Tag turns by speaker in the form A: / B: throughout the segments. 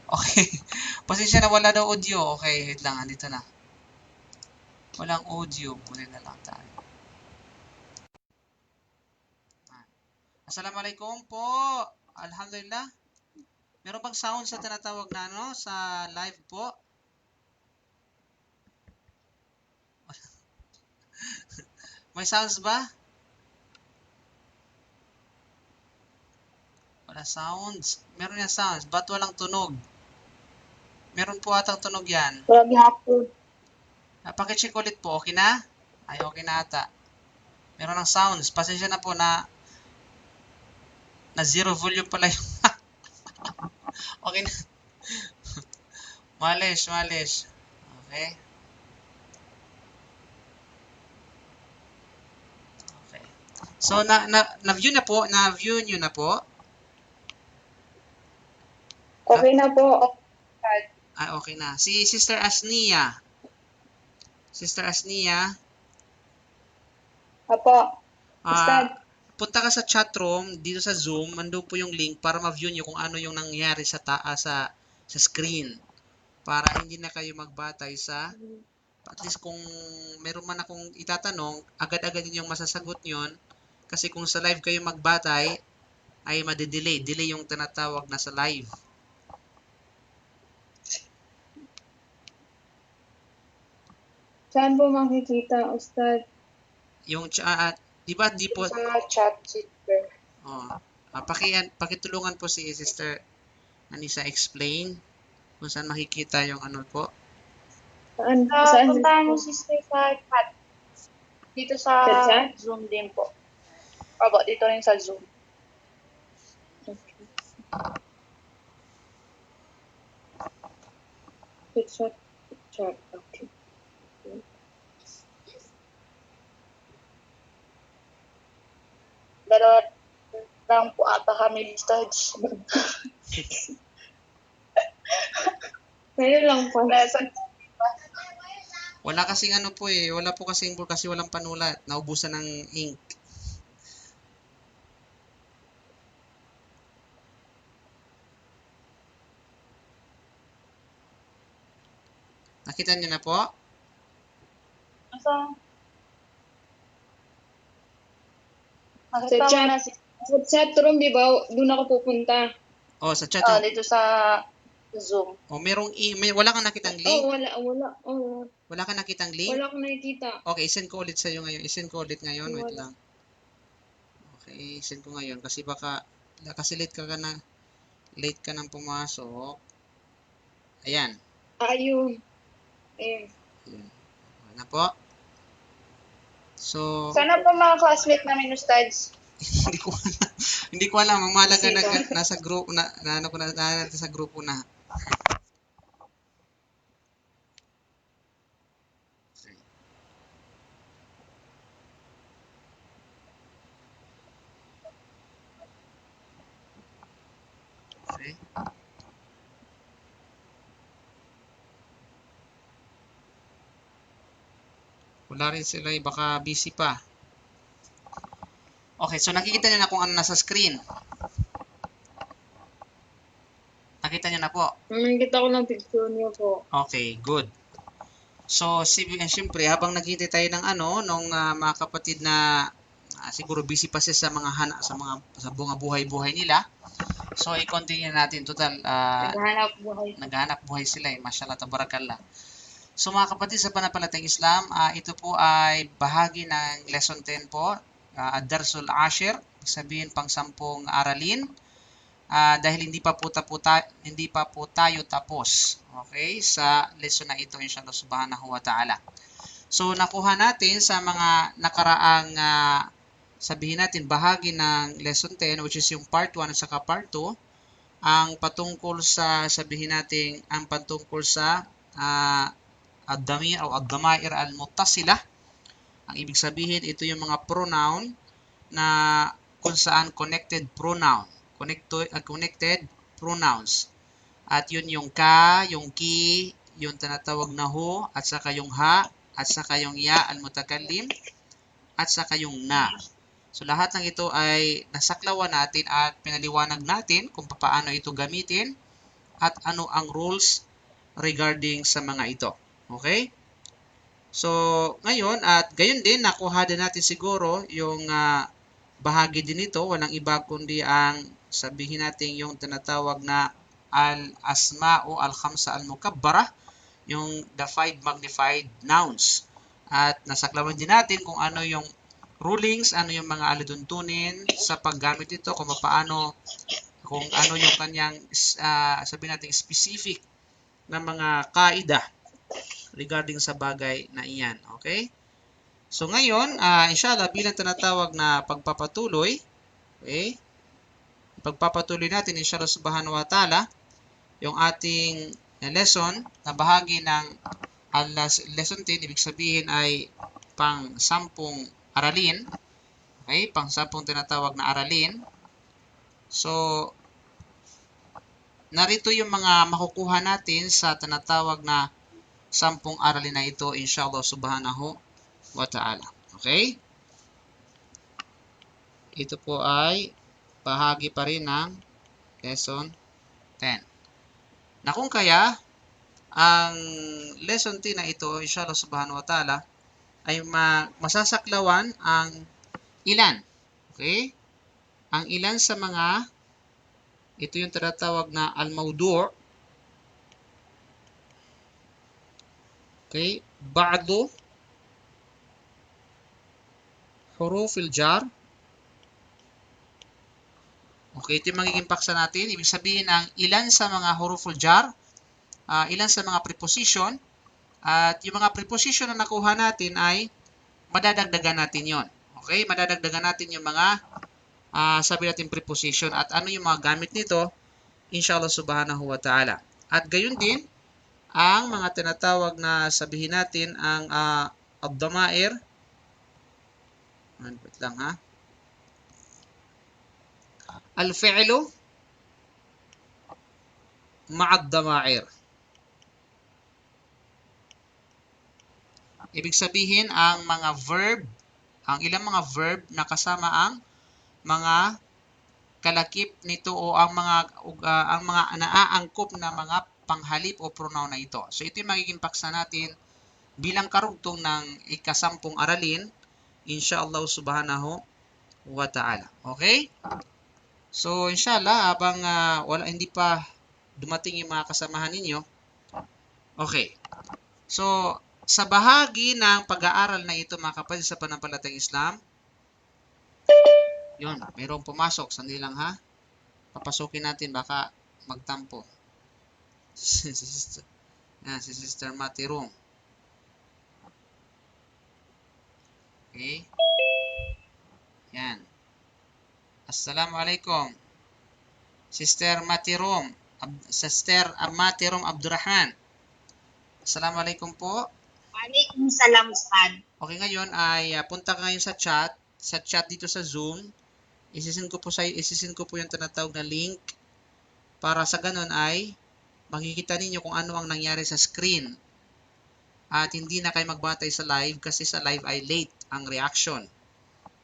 A: Okay. Pasensya na wala daw audio. Okay, wait lang. Andito na. Walang audio. Muna na lang tayo. Assalamualaikum po. Alhamdulillah. Meron bang sound sa tinatawag na ano? Sa live po? May sounds ba? Wala sounds. Meron yan sounds. Ba't walang tunog? Meron po atang tunog yan.
B: Walang hapon.
A: Pakicheck ulit po. Okay na? Ay, okay na ata. Meron ng sounds. Pasensya na po na zero volume pala yung okay na. Malish. Okay. Okay. So, na-view na po. Na-view nyo na po.
B: Okay na po.
A: Ay, okay na. Si Sister Asnia. Sister Asnia.
B: Apo. Ustad.
A: Punta ka sa chat room dito sa Zoom, andun po yung link para ma-view nyo kung ano yung nangyari sa taas sa screen. Para hindi na kayo magbatay sa at least kung meron man akong itatanong, agad-agad yung masasagot nyon. Kasi kung sa live kayo magbatay, ay madidelay. Delay yung tinatawag na sa live.
B: Saan po makikita, Ustad?
A: Yung chat, di ba di po...
B: Sa chat, sister.
A: Oh, pakitulungan po si Sister Anissa explain kung saan makikita yung ano po.
B: Saan?
C: Puntahan mo sister sa chat. Dito sa
B: chat?
C: Zoom din po. Opo, dito rin sa Zoom.
B: Chat. Okay.
C: Dalawa lang po ata kami listed.
B: Kayo lang po.
A: Wala kasing ano po eh. Wala po kasing board kasi walang panulat. Naubusan ng ink. Nakita niyo na po?
C: Sa
B: chat. Sa chat room, di ba? Doon ako pupunta.
A: Oh, sa chat room.
C: Dito sa Zoom.
A: Oh, wala kang nakitang link?
B: Oh, wala. Oh.
A: Wala kang nakitang link?
B: Wala akong nakikita.
A: Okay, send ko ulit sa'yo ngayon. I-send ko ulit ngayon. Wait
B: Wala.
A: lang. Okay, send ko ngayon. Kasi late ka nang pumasok. Ayan.
B: Ayun.
A: Ayan. Ano po? So,
C: Sana po mga classmate namin, Ustads.
A: hindi ko alam. Ang mahalaga nasa group na sa grupo na. Okay. Wala rin sila, baka busy pa. Okay, so nakikita niyo na kung ano nasa screen. Nakita niyo na po?
B: Nakikita ko ng picture niyo po.
A: Okay, good. So, siyempre, habang naghihintay tayo ng mga kapatid na siguro busy pa sila sa bunga buhay-buhay nila. So, i-continue natin. Total, naghahanap buhay sila eh. Mashallah, tabarakallah. So, mga kapatid sa Panampalatayang Islam, ito po ay bahagi ng lesson 10 po. Ad-Darsul Ashir, sabihin pang 10 aralin. Dahil hindi pa po tayo tapos, okay, sa lesson na ito inshallah subhanahu wa ta'ala. So nakuha natin sa mga nakaraang sabihin natin bahagi ng lesson 10, which is yung part 1 at saka part 2, ang patungkol sa ad-damir o ad-damair al-muttasila. Ang ibig sabihin, ito yung mga pronoun na kung saan connected pronouns. At yun yung ka, yung ki, yung tinatawag na hu, at saka yung ha, at saka yung ya al-mutakallim, at saka yung na. So lahat ng ito ay nasaklawan natin at pinaliwanag natin kung paano ito gamitin at ano ang rules regarding sa mga ito. Okay? So, ngayon, at gayon din, nakuha din natin siguro yung bahagi din ito. Walang iba kundi ang sabihin natin yung tinatawag na al-asma o al-khamsa al-mukabbara, yung the 5 magnified nouns. At nasaklawan din natin kung ano yung rulings, ano yung mga aliduntunin sa paggamit ito, kung paano, kung ano yung kanyang, sabihin natin, specific na mga kaida regarding sa bagay na iyan. Okay? So ngayon, inshallah, bilang tinatawag na pagpapatuloy, okay, pagpapatuloy natin, inshallah subhanahu wa ta'ala, yung ating lesson na bahagi ng lesson 10, ibig sabihin ay pang 10 aralin. Okay, pang 10 tinatawag na aralin. So, narito yung mga makukuha natin sa tinatawag na 10 aralin na ito, inshallah subhanahu wa ta'ala. Okay? Ito po ay bahagi pa rin ng lesson 10. Na kung kaya, ang lesson 10 na ito, inshallah subhanahu wa ta'ala, ay masasaklawan ang ilan. Okay? Ang ilan sa mga, ito yung tinatawag na al-mawdu'. Okay? Ba'du huruf al-jar. Okay, ito yung magiging paksa natin. Ibig sabihin ang ilan sa mga huruful jar, ilan sa mga preposition, at yung mga preposition na nakuha natin ay madadagdagan natin yon. Okay, madadagdagan natin yung mga sabi natin preposition at ano yung mga gamit nito, inshallah subhanahu wa ta'ala. At gayon din, ang mga tinatawag na sabihin natin ang ad-damair. Wait lang ha. Al-fi'lu ma'ad dama'ir. Ibig sabihin ang mga verb, ang ilang mga verb na kasama ang mga kalakip nito o ang mga naaangkop na mga panghalip o pronoun na ito. So ito yung magiging paksa natin bilang karugtong ng ika-10 aralin, inshallah subhanahu wa ta'ala. Okay? So, inshallah, habang hindi pa dumating yung mga kasamahan ninyo, okay. So, sa bahagi ng pag-aaral na ito, mga kapatid sa panampalatayang Islam, yun, mayroong pumasok. Sandali lang ha. Papasukin natin, baka magtampo. Si Sister Matirong. Okay. Yan. Assalamualaikum. Sister Matirom. Sister Matirom Abdurrahman. Assalamualaikum po.
C: Waalaikumsalam, Ustad.
A: Okay, ngayon ay punta ka ngayon sa chat. Sa chat dito sa Zoom. Isisend ko po yung tinatawag na link. Para sa ganun ay makikita ninyo kung ano ang nangyari sa screen. At hindi na kayo magbatay sa live kasi sa live ay late ang reaction.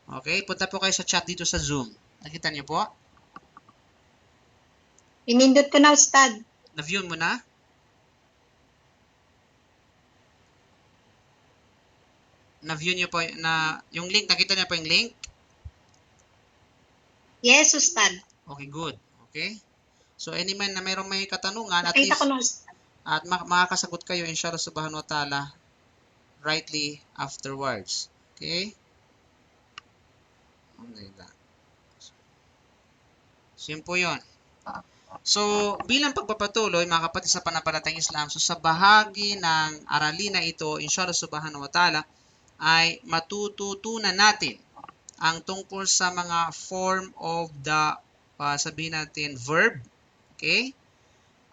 A: Okay, punta po kayo sa chat dito sa Zoom. Nakita niyo po?
C: Pinindot ko na, Ustad.
A: Na-view mo na? Na-view niyo po na yung link, nakita niyo po yung link?
C: Yes, Ustad.
A: Okay, good. Okay? So, any man na mayroong may katanungan, at
C: Nakita
A: least,
C: ko na, Ustad.
A: at makakasagot kayo, inshallah subhanahu wa ta'ala, rightly afterwards. Okay? So, yun po yun. So, bilang pagpapatuloy, mga kapatid sa panampalatayang Islam, so sa bahagi ng aralin na ito, inshallah subhanahu wa ta'ala, ay matututunan natin ang tungkol sa mga form of the, sabihin natin, verb. Okay?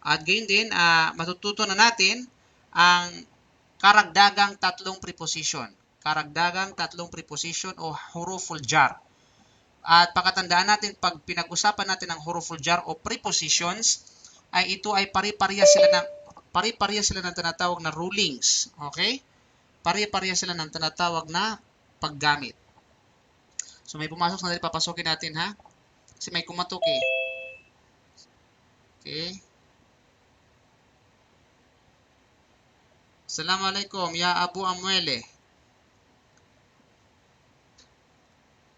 A: At gayon din, matututunan natin ang karagdagang 3 preposition. Karagdagang 3 preposition o huruful jar. At pakatandaan natin, pag pinag-usapan natin ang huruful jar o prepositions, ay ito ay pari-pariya sila ng tinatawag na rulings. Okay? Pari-pariya sila ng tinatawag na paggamit. So may pumasok na dali, papasokin natin ha. Kasi may kumatok eh. Okay? Assalamualaikum, ya Abu Amwele.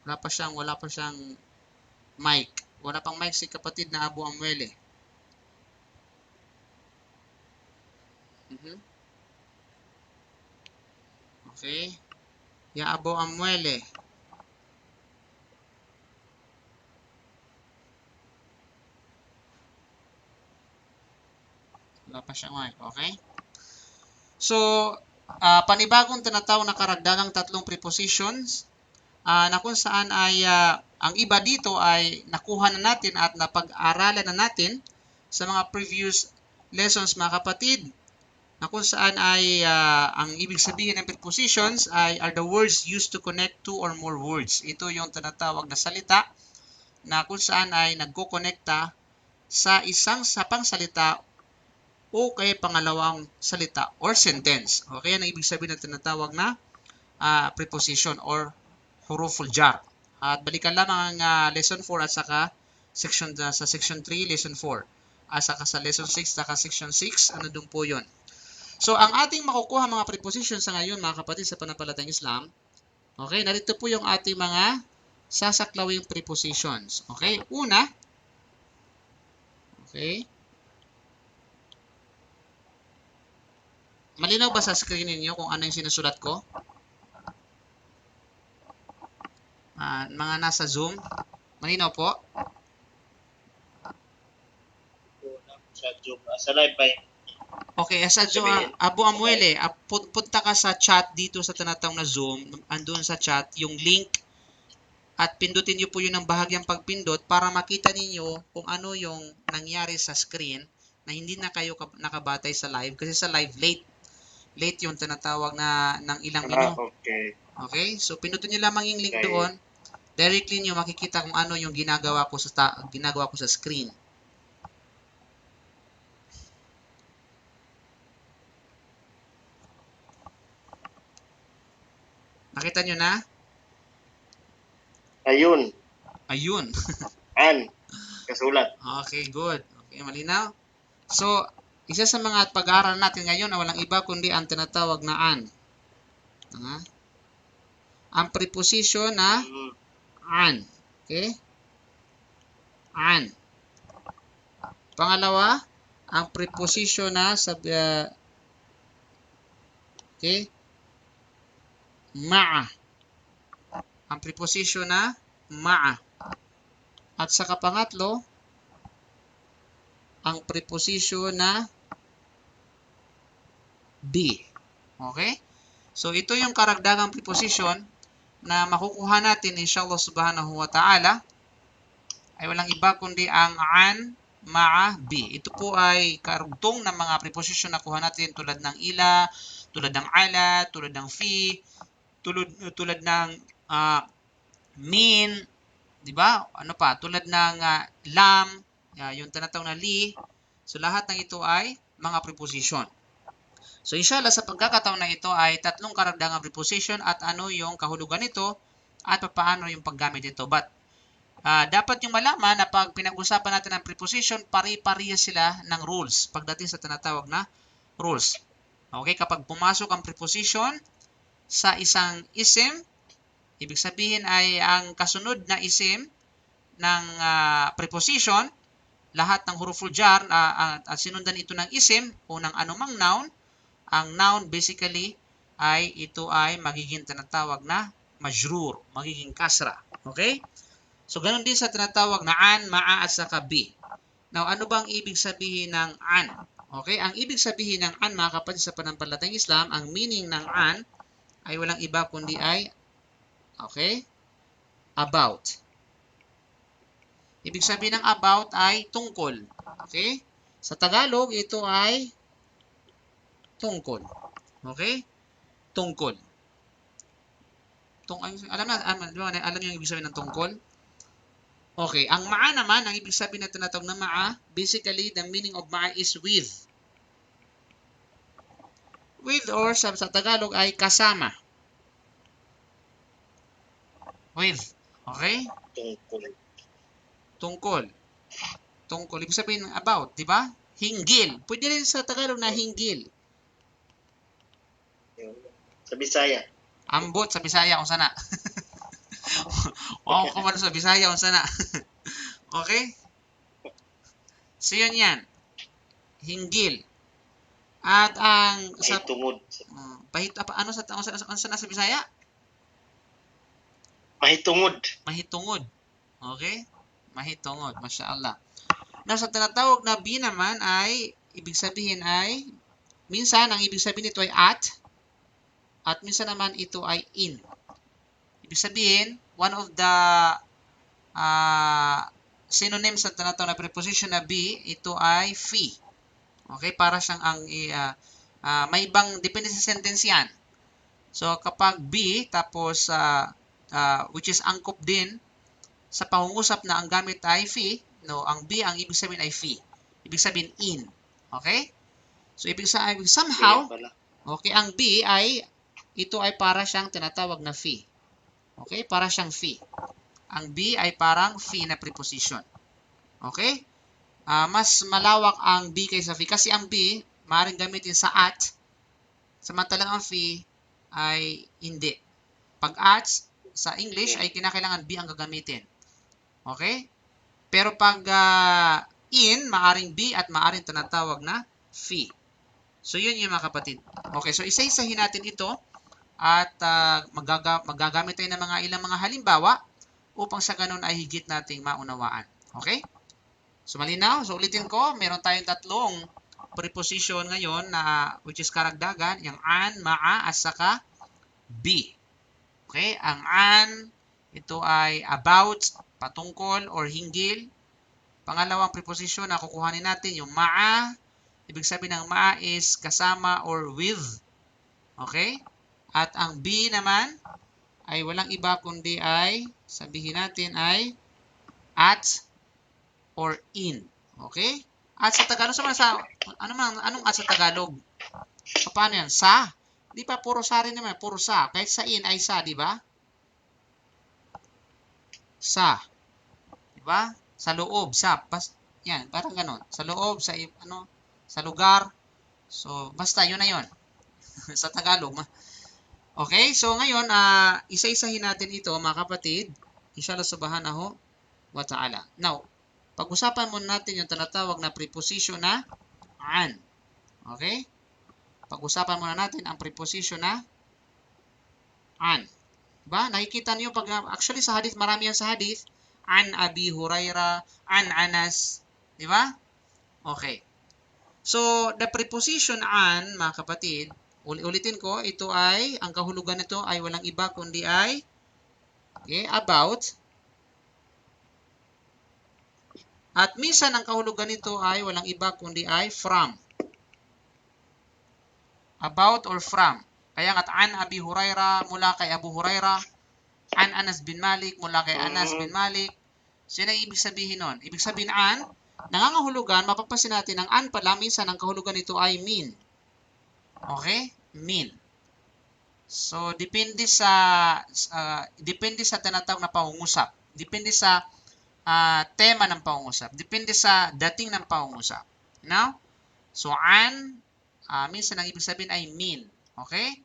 A: Wala pa siyang mic. Wala pang mic si kapatid na Abu Amwele. Okay. Ya Abu Amwele. Wala pa siyang mic. Okay. So, panibagong tinatawag na karagdagang tatlong prepositions na kung saan ay ang iba dito ay nakuha na natin at napag-aralan na natin sa mga previous lessons mga kapatid, na kung saan ay ang ibig sabihin ng prepositions are the words used to connect two or more words. Ito yung tinatawag na salita na kung saan ay nagko-connecta sa isang sapang salita o kay pangalawang salita or sentence. Okay, ang ibig sabihin ng tinatawag na preposition or huruful jar. At balikan lamang ang lesson 4 at saka sa section 3, lesson 4. At saka sa lesson 6, saka section 6, ano dun po yun. So, ang ating makukuha mga preposition sa ngayon, mga kapatid sa panampalatayang Islam, okay, narito po yung ating mga sasaklawing prepositions. Okay, una, okay, malinaw ba sa screen ninyo kung ano yung sinusulat ko? Mga nasa Zoom, malinaw po?
D: Sa live ba?
A: Okay, sa Abu Amwele, punta ka sa chat dito sa tinatawag na Zoom, andun sa chat yung link at pindutin niyo po yun ng bahagyang pagpindot para makita ninyo kung ano yung nangyari sa screen na hindi na kayo nakabatay sa live kasi sa live late yung tinatawag na ng ilang
D: Okay.
A: Okay, so pindutin niyo lamang yung link doon. Directly niyo makikita kung ano yung ginagawa ko sa screen. Nakita nyo na?
D: Ayun.
A: Ayun.
D: An. Kasulat.
A: Okay, good. Okay, malinaw? So, isa sa mga pag-aaral natin ngayon na walang iba kundi ang tinatawag na an. Ang preposition na an. Okay? An. Pangalawa, ang preposition na okay? Ma'a. Ang preposition na ma'a. At saka pangatlo, ang preposition na be. Okay? So, ito yung karagdagang preposition na makukuha natin inshallah subhanahu wa ta'ala ay walang iba kundi ang an, ma'a, be. Ito po ay karugtong ng mga preposition na kuha natin tulad ng ila, tulad ng ala, tulad ng fi, tulad ng min, di ba? Ano pa? Tulad ng lam, yung tinatawag na li. So, lahat ng ito ay mga preposition. So, inshallah, sa pagkakataon na ito ay tatlong karagdagang preposition at ano yung kahulugan nito at paano yung paggamit nito. But, dapat yung malaman na pag pinag-usapan natin ang preposition, pari-pariya sila ng rules pagdating sa tinatawag na rules. Okay, kapag pumasok ang preposition sa isang isim, ibig sabihin ay ang kasunod na isim ng preposition, lahat ng huruful jar at sinundan ito ng isim o ng anumang noun, ang noun basically ay ito ay magiging tinatawag na majrur, magiging kasra. Okay? So, ganun din sa tinatawag na an, ma'a at saka be. Now, ano bang ibig sabihin ng an? Okay? Ang ibig sabihin ng an, mga kapatid sa panampalatayang Islam, ang meaning ng an ay walang iba kundi ay, okay, about. Ibig sabihin ng about ay tungkol. Okay? Sa Tagalog, ito ay tungkol. Okay? Tungkol. Alam niyo ang ibig sabihin ng tungkol? Okay. Ang ma'a naman, ang ibig sabihin na tinatawag na ma'a, basically, the meaning of ma'a is with. With or sa Tagalog ay kasama. With. Okay? Tungkol. Tungkol. Ibig sabihin about, di ba? Hinggil. Pwede rin sa Tagalog na hinggil.
D: Sa Bisaya.
A: Ambot sa Bisaya unsa na? Wow, ko man sa Bisaya unsa na? Okay? So yun yan. Hinggil. At ang
D: Ay tungod.
A: pahit apa ano sa unsa na sa Bisaya?
D: Mahitungod.
A: Mahitungod. Okay? Mahitungod. Mashallah. Now, sa tinatawag na be naman ay, ibig sabihin ay, minsan ang ibig sabihin nito ay at minsan naman ito ay in. Ibig sabihin, one of the synonyms sa tinatawag na preposition na be, ito ay fee. Okay? Para siyang may ibang, depende sa sentence yan. So, kapag be, tapos, which is angkop din, sa pangungusap na ang gamit ay fee, no, ang be, ang ibig sabihin ay fee. Ibig sabihin in. Okay? So, ibig sabihin, somehow, okay, ang be ay, ito ay para siyang tinatawag na fee. Okay? Para siyang fee. Ang be ay parang fee na preposition. Okay? Mas malawak ang be kaysa fee. Kasi ang be, maaaring gamitin sa at, samantalang ang fee ay hindi. Pag at, sa English, ay kinakailangan be ang gagamitin. Okay? Pero pag in, maaring be at maaring tinatawag na fee. So, yun yung mga kapatid. Okay, so isa-isahin natin ito at magagamit tayo ng ilang mga halimbawa upang sa ganun ay higit nating maunawaan. Okay? So, malinaw. So, ulitin ko, meron tayong tatlong preposition ngayon na which is karagdagan, yung an, maa, at saka be. Okay? Ang an, ito ay about, patungkol, or hinggil. Pangalawang preposition na kukuhanin natin, yung maa. Ibig sabihin ng maa is kasama or with. Okay? At ang be naman ay walang iba kundi ay, sabihin natin ay at or in. Okay? At sa Tagalog, anong at sa Tagalog? Paano yan? Sa? Di pa puro sa rin naman, puro sa. Kahit sa in ay sa, di ba? Sa. Di ba? Sa loob, sa. Yan, parang ganun. Sa loob, sa lugar. So, basta, yun na yun. Sa Tagalog. Okay, so ngayon, isa-isahin natin ito, mga kapatid. Inshallah subhanahu wa ta'ala. Now, pag-usapan muna natin yung tinatawag na preposition na an. Okay? Pag-usapan muna natin ang preposition na an. Diba? Nakikita niyo actually sa hadith, marami yan sa hadith. An Abi Huraira, an Anas. Diba? Okay. So, the preposition an, mga kapatid, ulitin ko, ito ay, ang kahulugan nito ay walang iba kundi ay, okay, about. At minsan ang kahulugan nito ay walang iba kundi ay from. About or from. Kaya nga't an Abi Huraira mula kay Abu Huraira, an Anas bin Malik mula kay Anas bin Malik. So, yun ang ibig sabihin nun. Ibig sabihin an, nangangahulugan, mapapansin natin, ang an pala, minsan ang kahulugan nito ay mean. Okay? Mean. So, depende sa tinatawag na pangungusap. Depende sa tema ng pangungusap. Depende sa dating ng pangungusap. Now, so an, minsan ang ibig sabihin ay mean. Okay?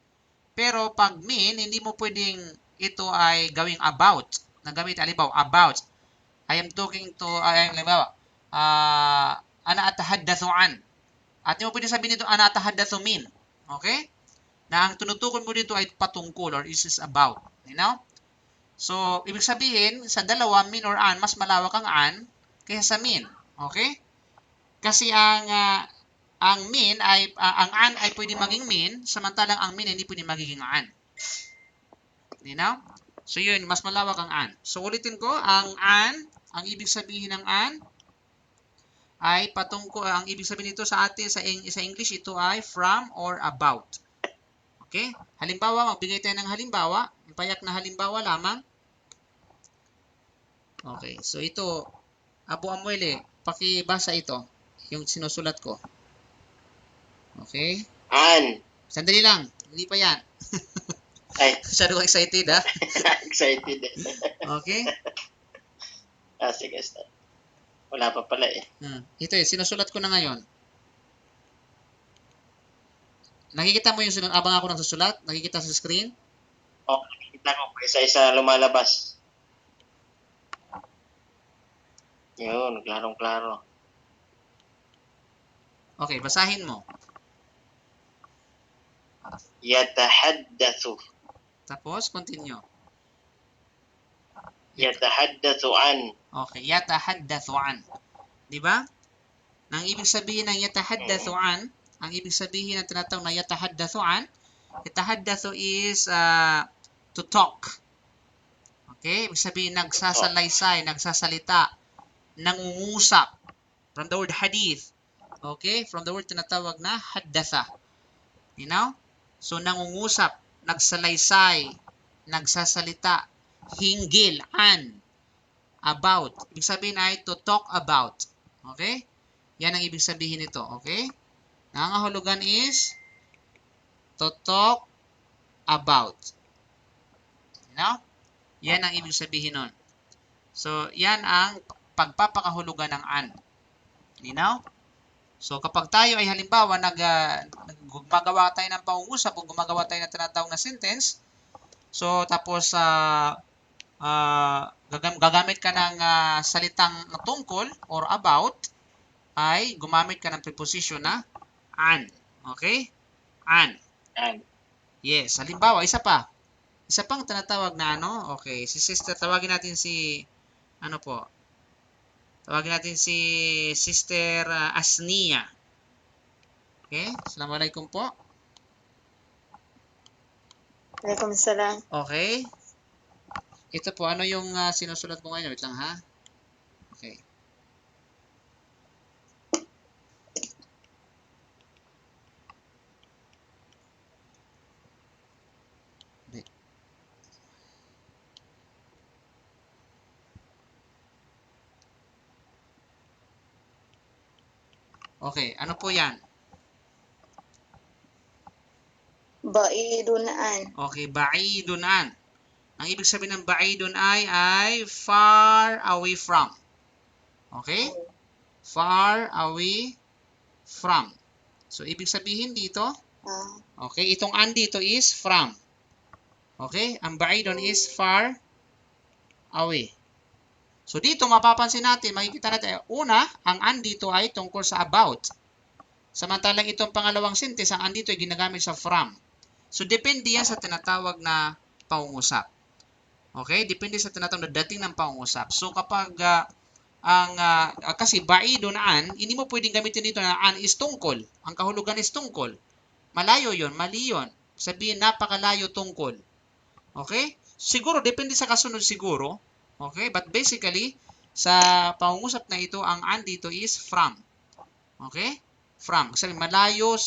A: Pero pag mean, hindi mo pwedeng ito ay gawing about. Nagamit, alibaw, about. I am talking to, alibaw, ana atahaddathu an. At hindi mo pwedeng sabihin nito, ana atahaddathu min. Okay? Na ang tunutukoy mo dito ay patungkol or is about. You know? So, ibig sabihin, sa dalawa, min or an, mas malawak ang an kaysa sa min. Okay? Kasi ang min ay, ang an ay pwede maging min, samantalang ang min hindi pwede magiging an. You know? So, yun, mas malawak ang an. So, ulitin ko, ang an, ang ibig sabihin ng an, ay patungkol, ang ibig sabihin nito sa atin, sa English, ito ay from or about. Okay? Halimbawa, magbigay tayo ng halimbawa. Payak na halimbawa lamang. Okay. So, ito, Abu Amuele, pakibasa ito. Yung sinusulat ko. Okay?
D: An.
A: Sandali lang. Hindi pa yan.
D: Ay.
A: Masyado excited, ha?
D: Excited.
A: Okay?
D: Sige. Wala pa pala eh.
A: Ito sinusulat ko na ngayon. Nakikita mo yung sunod, abang ako nagsusulat? Nakikita sa screen?
D: O, nakikita ko pa isa-isa lumalabas. Yun, klarong-klaro.
A: Okay, basahin mo.
D: Yatahaddathu.
A: Tapos, continue.
D: Yatahaddathu an.
A: Okay, yatahaddathu an. Di ba? Nang ibig sabihin ng yatahaddathu an, ang ibig sabihin ng tinatawag na yatahaddathu an, yatahaddathu is to talk. Okay? Ibig sabihin nagsasalaysay, nagsasalita, nangungusap. From the word hadith. Okay? From the word tinatawag na haddatha. You know? So, nangungusap, nagsalaysay, nagsasalita, hinggil, an, about. Ibig sabihin ay to talk about. Okay? Yan ang ibig sabihin nito. Okay? Nangangahulugan is to talk about. You know? Yan ang ibig sabihin nun. So, yan ang pagpapakahulugan ng an. You know? So, kapag tayo ay halimbawa gumagawa tayo ng pangungusap o gumagawa tayo ng tinatawag na sentence, so, tapos gagamit ka ng salitang tungkol or about, ay gumamit ka ng preposition na an. Okay? An.
D: An.
A: Yes. Halimbawa, isa pang tinatawag na ano. Okay. Si sister, tawagin natin si, ano po, tawagin natin si Sister Asnia. Okay? Assalamualaikum po.
C: Waalaikumsalam.
A: Okay. Ito po, ano yung sinusulat mo ngayon? Wait lang ha. Okay. Okay, ano po yan?
C: Ba'idun an.
A: Okay, ba'idun an. Ang ibig sabihin ng ba'idun ay far away from. Okay? Far away from. So, ibig sabihin dito, okay, itong an dito is from. Okay? Ang ba'idun is far away. So, dito mapapansin natin, makikita natin, una, ang an dito ay tungkol sa about. Samantalang itong pangalawang sentence, ang an dito ay ginagamit sa from. So, depende yan sa tinatawag na pangungusap. Okay? Depende sa tinatawag na dating ng pangungusap. So, kapag kasi ba'idun an, hindi mo pwedeng gamitin dito na an is tungkol. Ang kahulugan is tungkol. Malayo yon, mali yon. Sabihin, napakalayo tungkol. Okay? Siguro, depende sa kasunod siguro. Okay? But basically, sa pangungusap na ito, ang an dito is from. Okay? From. Kasi malayo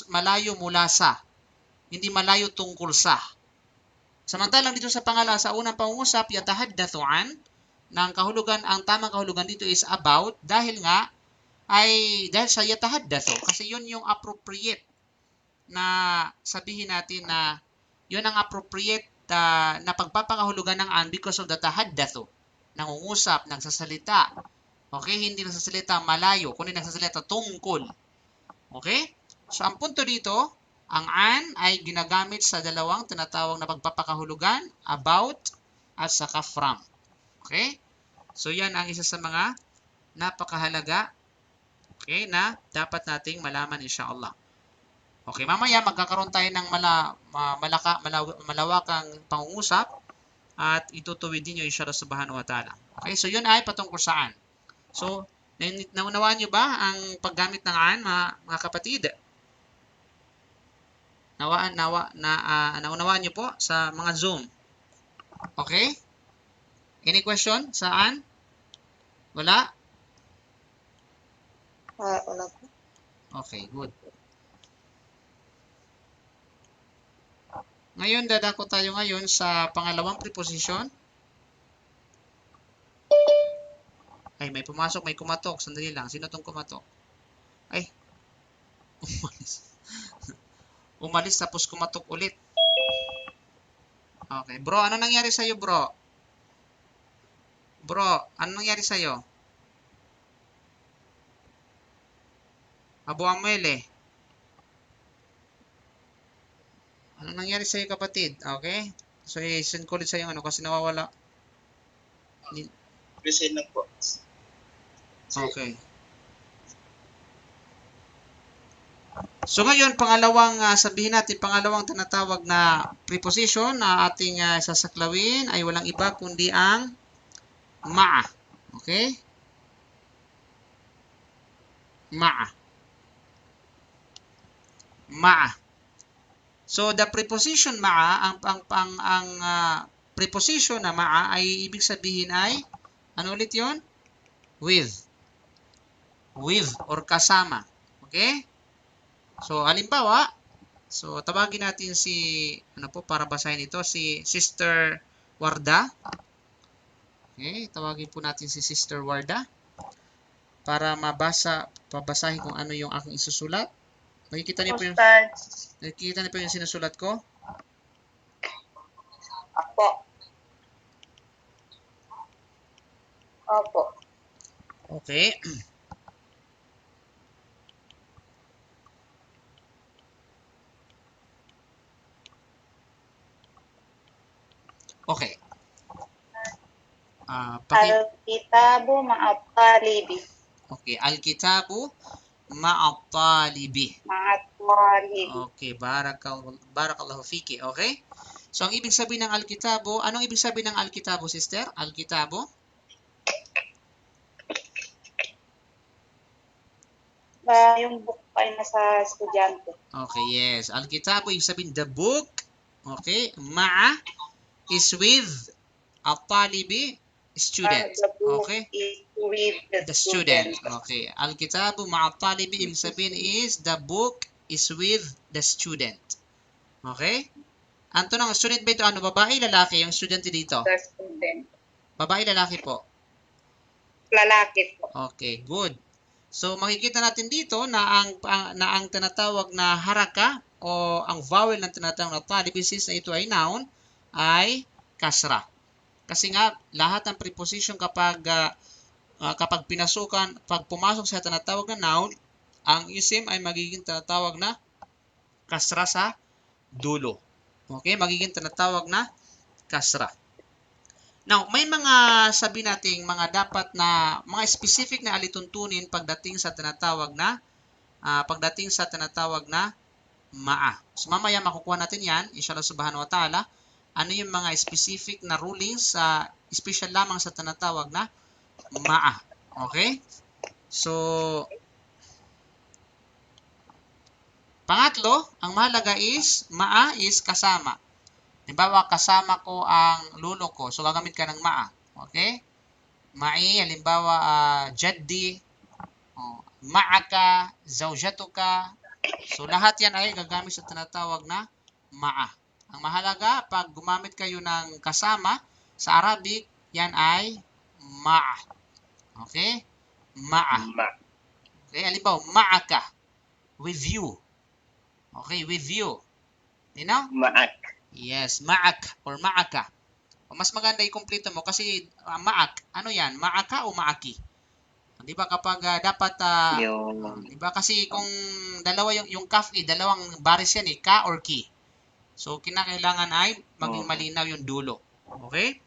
A: mula sa. Hindi malayo tungkol sa. Samantalang dito sa sa unang pangungusap, yatahaddathu an, ang tamang kahulugan dito is about, dahil sa yatahaddathu, kasi yun yung appropriate na sabihin natin na yun ang appropriate na pagpapakahulugan ng an because of the tahaddathu. Nangungusap, nagsasalita. Okay? Hindi nagsasalita malayo, kundi nagsasalita tungkol. Okay? So, ang punto dito, ang an ay ginagamit sa dalawang tinatawag na pagpapakahulugan, about, at saka from. Okay? So, yan ang isa sa mga napakahalaga, okay, na dapat nating malaman insyaAllah. Okay, mamaya magkakaroon tayo ng malawakang pangungusap at itutuwid din nyo insyaAllah subhanahu wa ta'ala. Okay, so yun ay patungkol saan. So, naunawaan nyo ba ang paggamit ng an, mga kapatid? Naunawaan nyo po sa mga Zoom. Okay? Any question? Saan? Wala?
C: Wala po.
A: Okay, good. Ngayon, dadako tayo ngayon sa pangalawang preposition. Ay, may pumasok, may kumatok. Sandali lang. Sino tong kumatok? Ay, umalis. Umalis tapos kumatok ulit. Okay. Bro, ano nangyari sa'yo, bro? Bro, ano nangyari sa'yo? Abu Amwele. Anong nangyari sa'yo, kapatid? Okay? So, i-send ko ulit sa'yo yung ano kasi nawawala.
D: Resign lang po.
A: Okay. So, ngayon, sabihin natin, pangalawang tinatawag na preposition na ating sasaklawin ay walang iba kundi ang ma'a. Okay? Ma'a. Ma'a. So, the preposition ma'a, ang preposition na ma'a ay ibig sabihin ay, ano ulit yun? With. With or kasama. Okay? So, halimbawa, so tawagin natin si, ano po, para basahin ito, si Sister Warda. Okay, tawagin po natin si Sister Warda para pabasahin kung ano yung aking isusulat. Nakikita niyo po yung sinusulat ko?
C: Opo. Opo.
A: Okay. Okay.
C: Al-kitabu ma'at-talibi.
A: Okay, Al-kitabu ma'at-talibi.
C: Ma'at-talibi.
A: Okay, barakallahu fiki. Okay? So, ang ibig sabihin ng Al-kitabu, anong ibig sabihin ng Al-kitabu, sister? Al-kitabu?
C: Yung book ay nasa estudyante.
A: Okay, yes. Al-kitabu, ibig sabihin the book. Okay, ma'a is with at-talibi, student.
C: The book
A: Okay?
C: is with
A: The student. Okay. Al-kitabu ma'at-talibi, ibig sabihin is the book is with the student. Okay? Anto ng student ba ito? Ano, babae, lalaki? Yung student dito?
C: The student.
A: Babae, lalaki po?
C: Lalaki po.
A: Okay, good. So, makikita natin dito na ang tinatawag na haraka o ang vowel ng tinatawag na talib, since na ito ay noun, ay kasra. Kasi nga, lahat ng preposition kapag pinasukan, pag pumasok sa tinatawag na noun, ang isim ay magiging tinatawag na kasra sa dulo. Okay? Magiging tinatawag na kasra. Now, may mga sabi nating mga dapat na mga specific na alituntunin pagdating sa tinatawag na ma'a. So mamaya makukuha natin 'yan, inshallah subhanahu wa ta'ala. Ano yung mga specific na rulings special lamang sa tinatawag na ma'a. Okay? So pangatlo, ang mahalaga is ma'a is kasama. Halimbawa, kasama ko ang lolo ko. So, gagamit ka ng ma'a. Okay? Ma'i, halimbawa, jaddi, ma'aka, zawjatuka. So, lahat yan ay gagamit sa tinatawag na ma'a. Ang mahalaga, pag gumamit kayo ng kasama, sa Arabic, yan ay ma'a. Okay? Ma'a. Okay? Halimbawa, ma'aka. With you. Okay? With you. You know?
D: Ma'ak.
A: Yes, ma'ak or ma'aka. O mas maganda i-complete mo kasi ma'ak, ano yan? Ma'aka o ma'aki? Di ba kapag dapat, di ba kasi kung dalawa yung kaf dalawang baris yan ka or ki. So, kinakailangan ay maging malinaw yung dulo. Okay?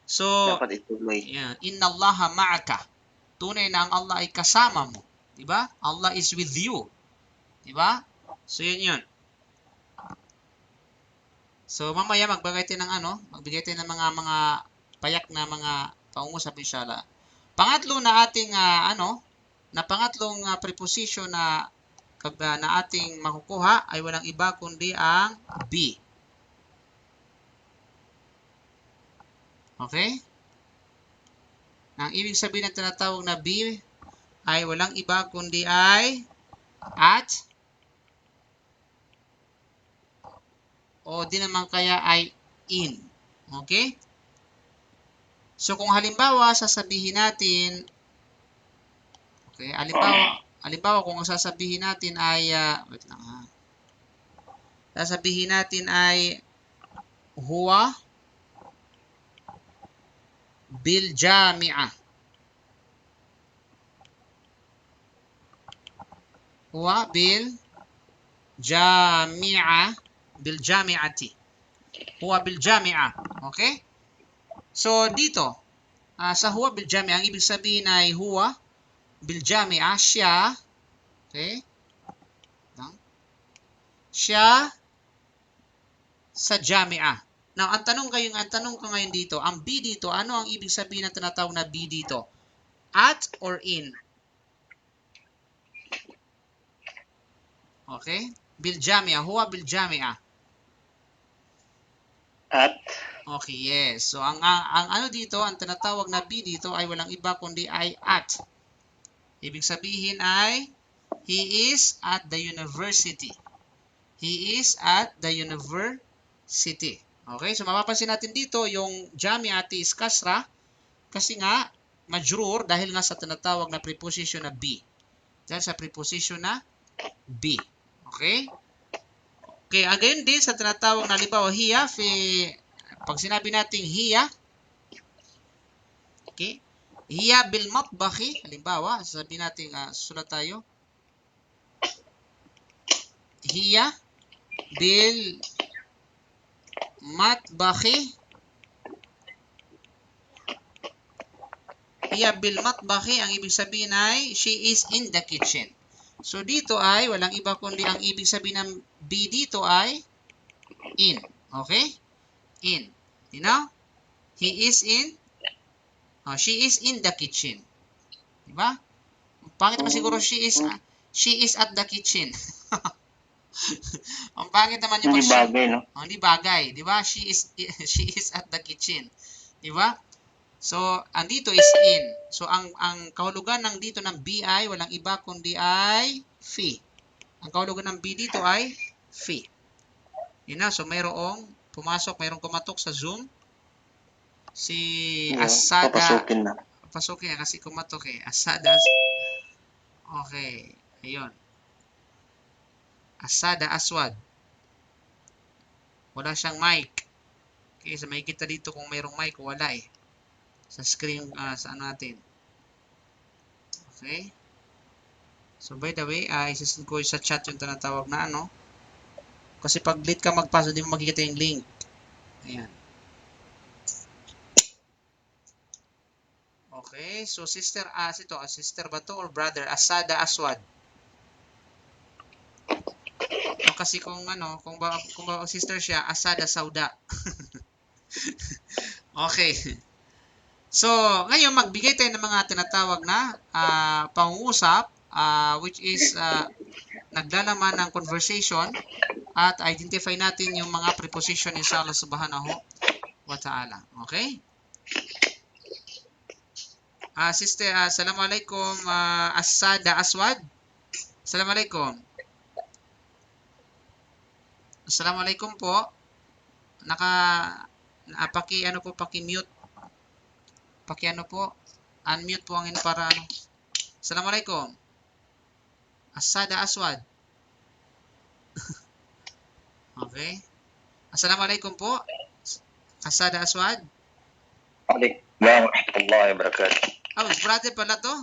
A: So,
D: dapat ituloy.
A: Yeah, inna Allaha ma'aka. Tunay na ang Allah ay kasama mo. Di ba? Allah is with you. Di ba? So, yun. So, mamaya magbigay tayo ng mga payak na mga pangungusap inshallah. Pangatlo na ating pangatlong preposition na ating makukuha ay walang iba kundi ang be. Okay? Ang ibig sabihin ng tinatawag na be ay walang iba kundi ay at, o di naman kaya ay in. Okay? So, kung halimbawa, sasabihin natin, okay, halimbawa kung sasabihin natin ay, wait lang ha. Sasabihin natin ay, huwa bil jami'ah. Huwa bil jami'ah. bil jami'ati. Huwa bil jami'a. Okay? So dito, sa huwa bil jami'a, ang ibig sabihin ay huwa bil jami'a, siya, okay? Siya sa jami'a. Now, ang tanong ko ngayon dito, ang B dito, ano ang ibig sabihin ng tinatawag na B dito? At or in? Okay? Bil jami'a, huwa bil jami'a.
D: At
A: Okay, yes. So ang ano dito, ang tinatawag na B dito ay walang iba kundi ay at. Ibig sabihin ay he is at the university. He is at the university. Okay, so mapapansin natin dito yung jami'ati is kasra kasi nga majrur dahil nga sa tinatawag na preposition na be. Dahil sa preposition na be. Okay? Okay, again din sa tinatawag na halimbawa hiya, pag sinabi natin hiya, okay? Hiya bil matbakhi, halimbawa, sabihin natin, sulat tayo. Hiya bil matbakhi. Hiya bil matbakhi, ang ibig sabihin ay she is in the kitchen. So dito ay walang iba kundi ang ibig sabihin ng be dito ay in. Okay? In. You know? He is in, she is in the kitchen. Diba? Pangit naman siguro she is at the kitchen. Ang pangit naman yung
D: hindi bagay, no?
A: Hindi bagay, 'di ba? She is at the kitchen. 'Di ba? So, andito is in. So, ang kahulugan ng dito ng B ay walang iba kundi ay fi. Ang kahulugan ng B dito ay fi. Yun na, so mayroong kumatok sa Zoom. Si Asada.
D: Papasukin na.
A: Papasukin kasi kumatok eh. Asada. Okay. Ayun. Asada Aswad. Wala siyang mic. Okay, so may kita dito kung mayroong mic o wala eh. Sa screen, sa ano natin. Okay. So, by the way, isasend ko sa chat yung tinatawag na ano. Kasi pag late ka magpasa, di mo makikita yung link. Ayan. Okay. So, sister, sister ba to or brother? Asada Aswad. O kasi kung ano, kung ba sister siya, Asada Sauda. Okay. So, ngayon magbigay tayo ng mga tinatawag na pangungusap which is naglalaman ng conversation at identify natin yung mga preposition ni Allah subhanahu wa ta'ala. Okay? Sister, assalamualaikum, Asada Aswad. Assalamualaikum. Assalamualaikum po. Paki-mute. Unmute po ang para ano. Assalamualaikum. Asada Aswad. Okay. Assalamualaikum po. Asada Aswad.
D: Waalaikumsalam warahmatullahi wabarakatuh.
A: Brother pala to.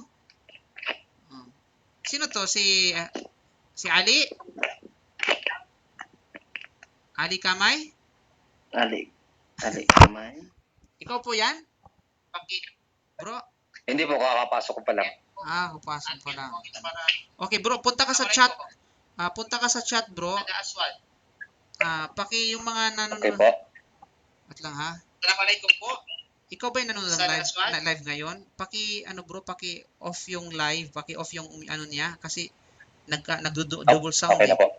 A: Sino to? Si Ali? Ali Kamay?
D: Ali Kamay.
A: Ikaw po yan? Bro?
D: Hindi po, kakapasok ko pa lang.
A: Kupasok pa lang. Okay, bro, punta ka sa chat. Punta ka sa chat, bro. Paki yung mga nanonood.
D: Okay po.
A: At lang ha.
D: Assalamualaikum po.
A: Ikaw ba yung nanonood ng live ngayon? Paki off yung live, paki off yung ano niya kasi nagdo-double sound.
D: Okay na po.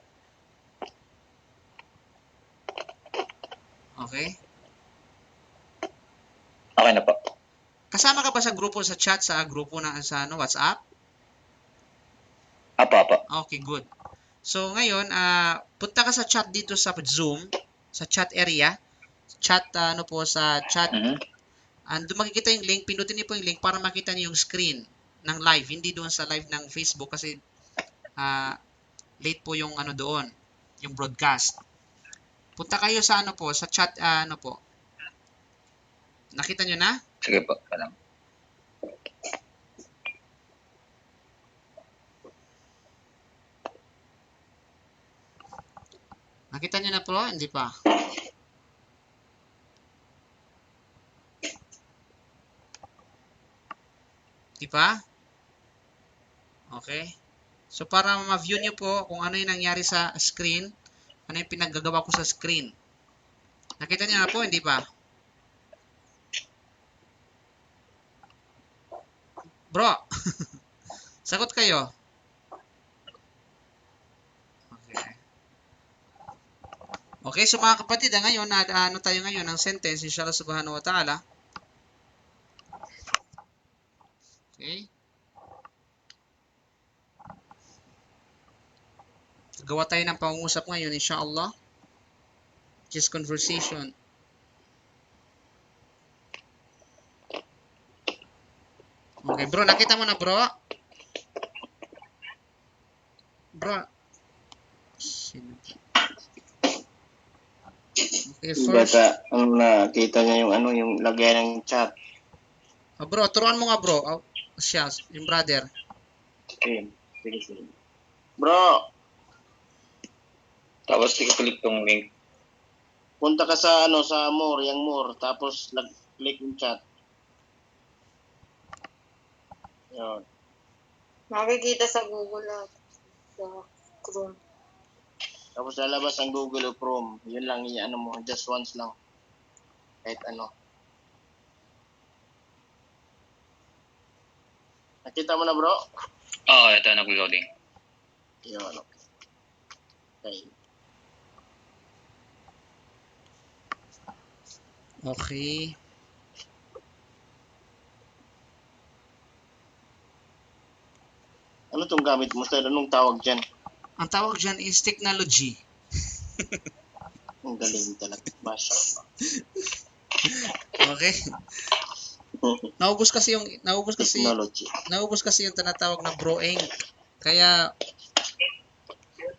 A: Okay?
D: Okay na po.
A: Kasama ka ba sa grupo sa chat sa grupo sa WhatsApp?
D: Apa.
A: Okay, good. So ngayon, punta ka sa chat dito sa Zoom, sa chat area. Chat sa chat. Doon makikita yung link, pindutin niyo po yung link para makita niyo yung screen ng live, hindi doon sa live ng Facebook kasi late po yung doon, yung broadcast. Punta kayo sa sa chat po. Nakita niyo na?
D: Sige po, alam.
A: Nakita nyo na bro? Hindi pa. Di pa? Okay. So para ma-view nyo po kung ano yung nangyari sa screen, ano yung pinaggagawa ko sa screen. Nakita nyo na po? Hindi pa? Bro, sagot kayo. Okay. Okay, so mga kapatid, ngayon, ano tayo ngayon ng sentence, inshallah subhanahu wa ta'ala. Okay. Gawa tayo ng pangungusap ngayon, inshallah. Just conversation. Okay, bro, nakita mo na, bro? Bro. Okay,
D: Yung
A: first.
D: bata, ang nakita niya yung ano, yung lagyan ng chat.
A: Bro, turuan mo nga, bro. Siya, yung brother.
D: Okay. Sige. Bro,
E: Tapos i-click tong link.
D: punta ka sa ano, sa more, tapos click yung chat. Yun.
C: Makikita sa Google at sa Chrome.
D: Tapos lalabas ang Google o Chrome. Yun lang, ano mo, just once lang. Kahit ano. Nakita mo na bro?
E: Oo, ito nag-loading.
D: Yun, okay.
A: Okay.
D: Ano tong gamit mo, sir? Anong tawag dyan?
A: Ang tawag dyan is technology.
D: Ang galing talaga. Mashallah.
A: Okay. Naubos kasi
D: Technology.
A: yung tinatawag na bro ink. Kaya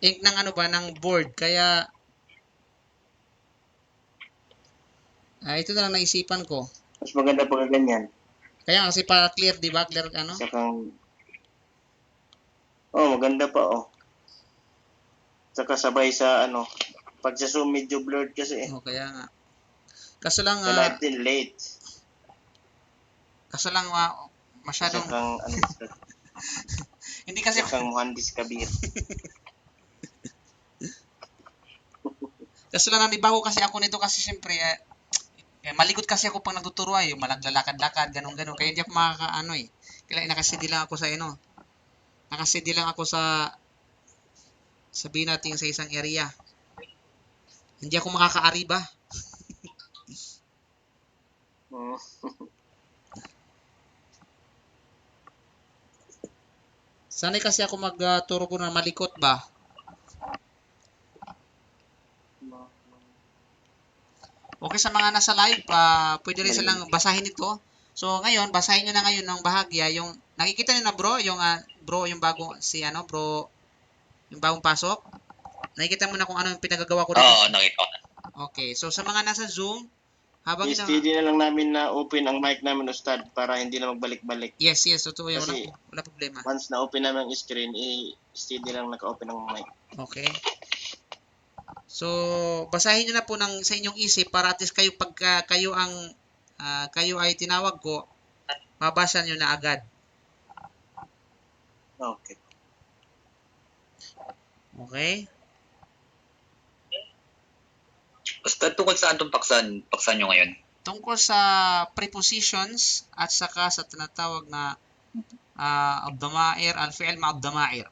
A: ink ng ano ba ng board. Kaya ito na lang naisipan ko.
D: Mas maganda pag ganyan.
A: Kaya kasi para clear, di ba? Clear ano?
D: Sakang... maganda pa, Saka sabay sa, pag sa Zoom, medyo blurred kasi,
A: Kaya nga. Kaso lang,
D: Sa live din, late.
A: masyadong...
D: Sakang,
A: hindi kasi...
D: Sakang Muhandis Kabir.
A: Kaso lang, nanibago kasi ako nito kasi siyempre, malikot kasi ako pag nagtuturo yung malaglalakad-lakad, ganun-ganun. Kaya hindi ako makakaano Kaya nakasidi lang ako sa Nakasidi lang ako sa sabihin natin sa isang area. Hindi ako makakaariba. Sanay kasi ako magturo ko na malikot ba? Okay, sa mga nasa live, pwede rin silang basahin ito. So, ngayon, basahin nyo na ngayon ng bahagya. Yung, nakikita nyo na bro, yung bagong, yung bagong pasok. Nakikita mo na kung ano yung pinagagawa ko dito.
E: Oo, nakita ko na.
A: Okay, so sa mga nasa Zoom, habang
D: I-steady na lang namin na open ang mic namin, Ustad, para hindi na magbalik-balik.
A: Yes, totoo yan.
D: Kasi
A: Wala problema.
D: Once na open namin ang screen, i-steady lang naka-open ang mic.
A: Okay. So, basahin niyo na po sa inyong isip para at least kayo pagka kayo ay tinawag ko, mabasa niyo na agad.
D: Okay.
A: Okay?
E: Basta tungkol saan itong paksan nyo ngayon?
A: Tungkol sa prepositions at saka sa tinatawag na ad-dama'ir, al-fi'l ma'ad-dama'ir.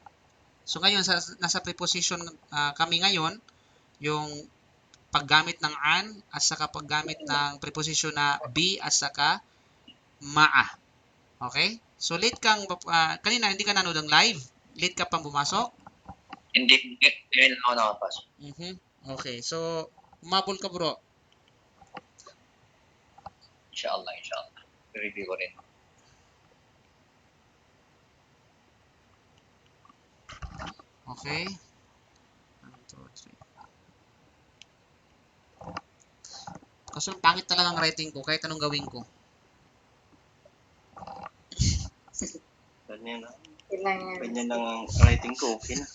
A: So ngayon, nasa preposition kami ngayon, yung paggamit ng an at saka paggamit ng preposition na be at saka ma'a. Okay? So late kang, kanina hindi ka nanood ng live? Late ka pang pumasok?
E: Hindi, ngayon lang ako nakapasok.
A: Okay, so umabol ka bro.
E: Inshallah. I-review ko rin.
A: Okay. 1, 2, 3. Kaso pangit talaga ang writing ko kahit anong gawin ko.
D: Ganyan lang ang writing ko, okay na.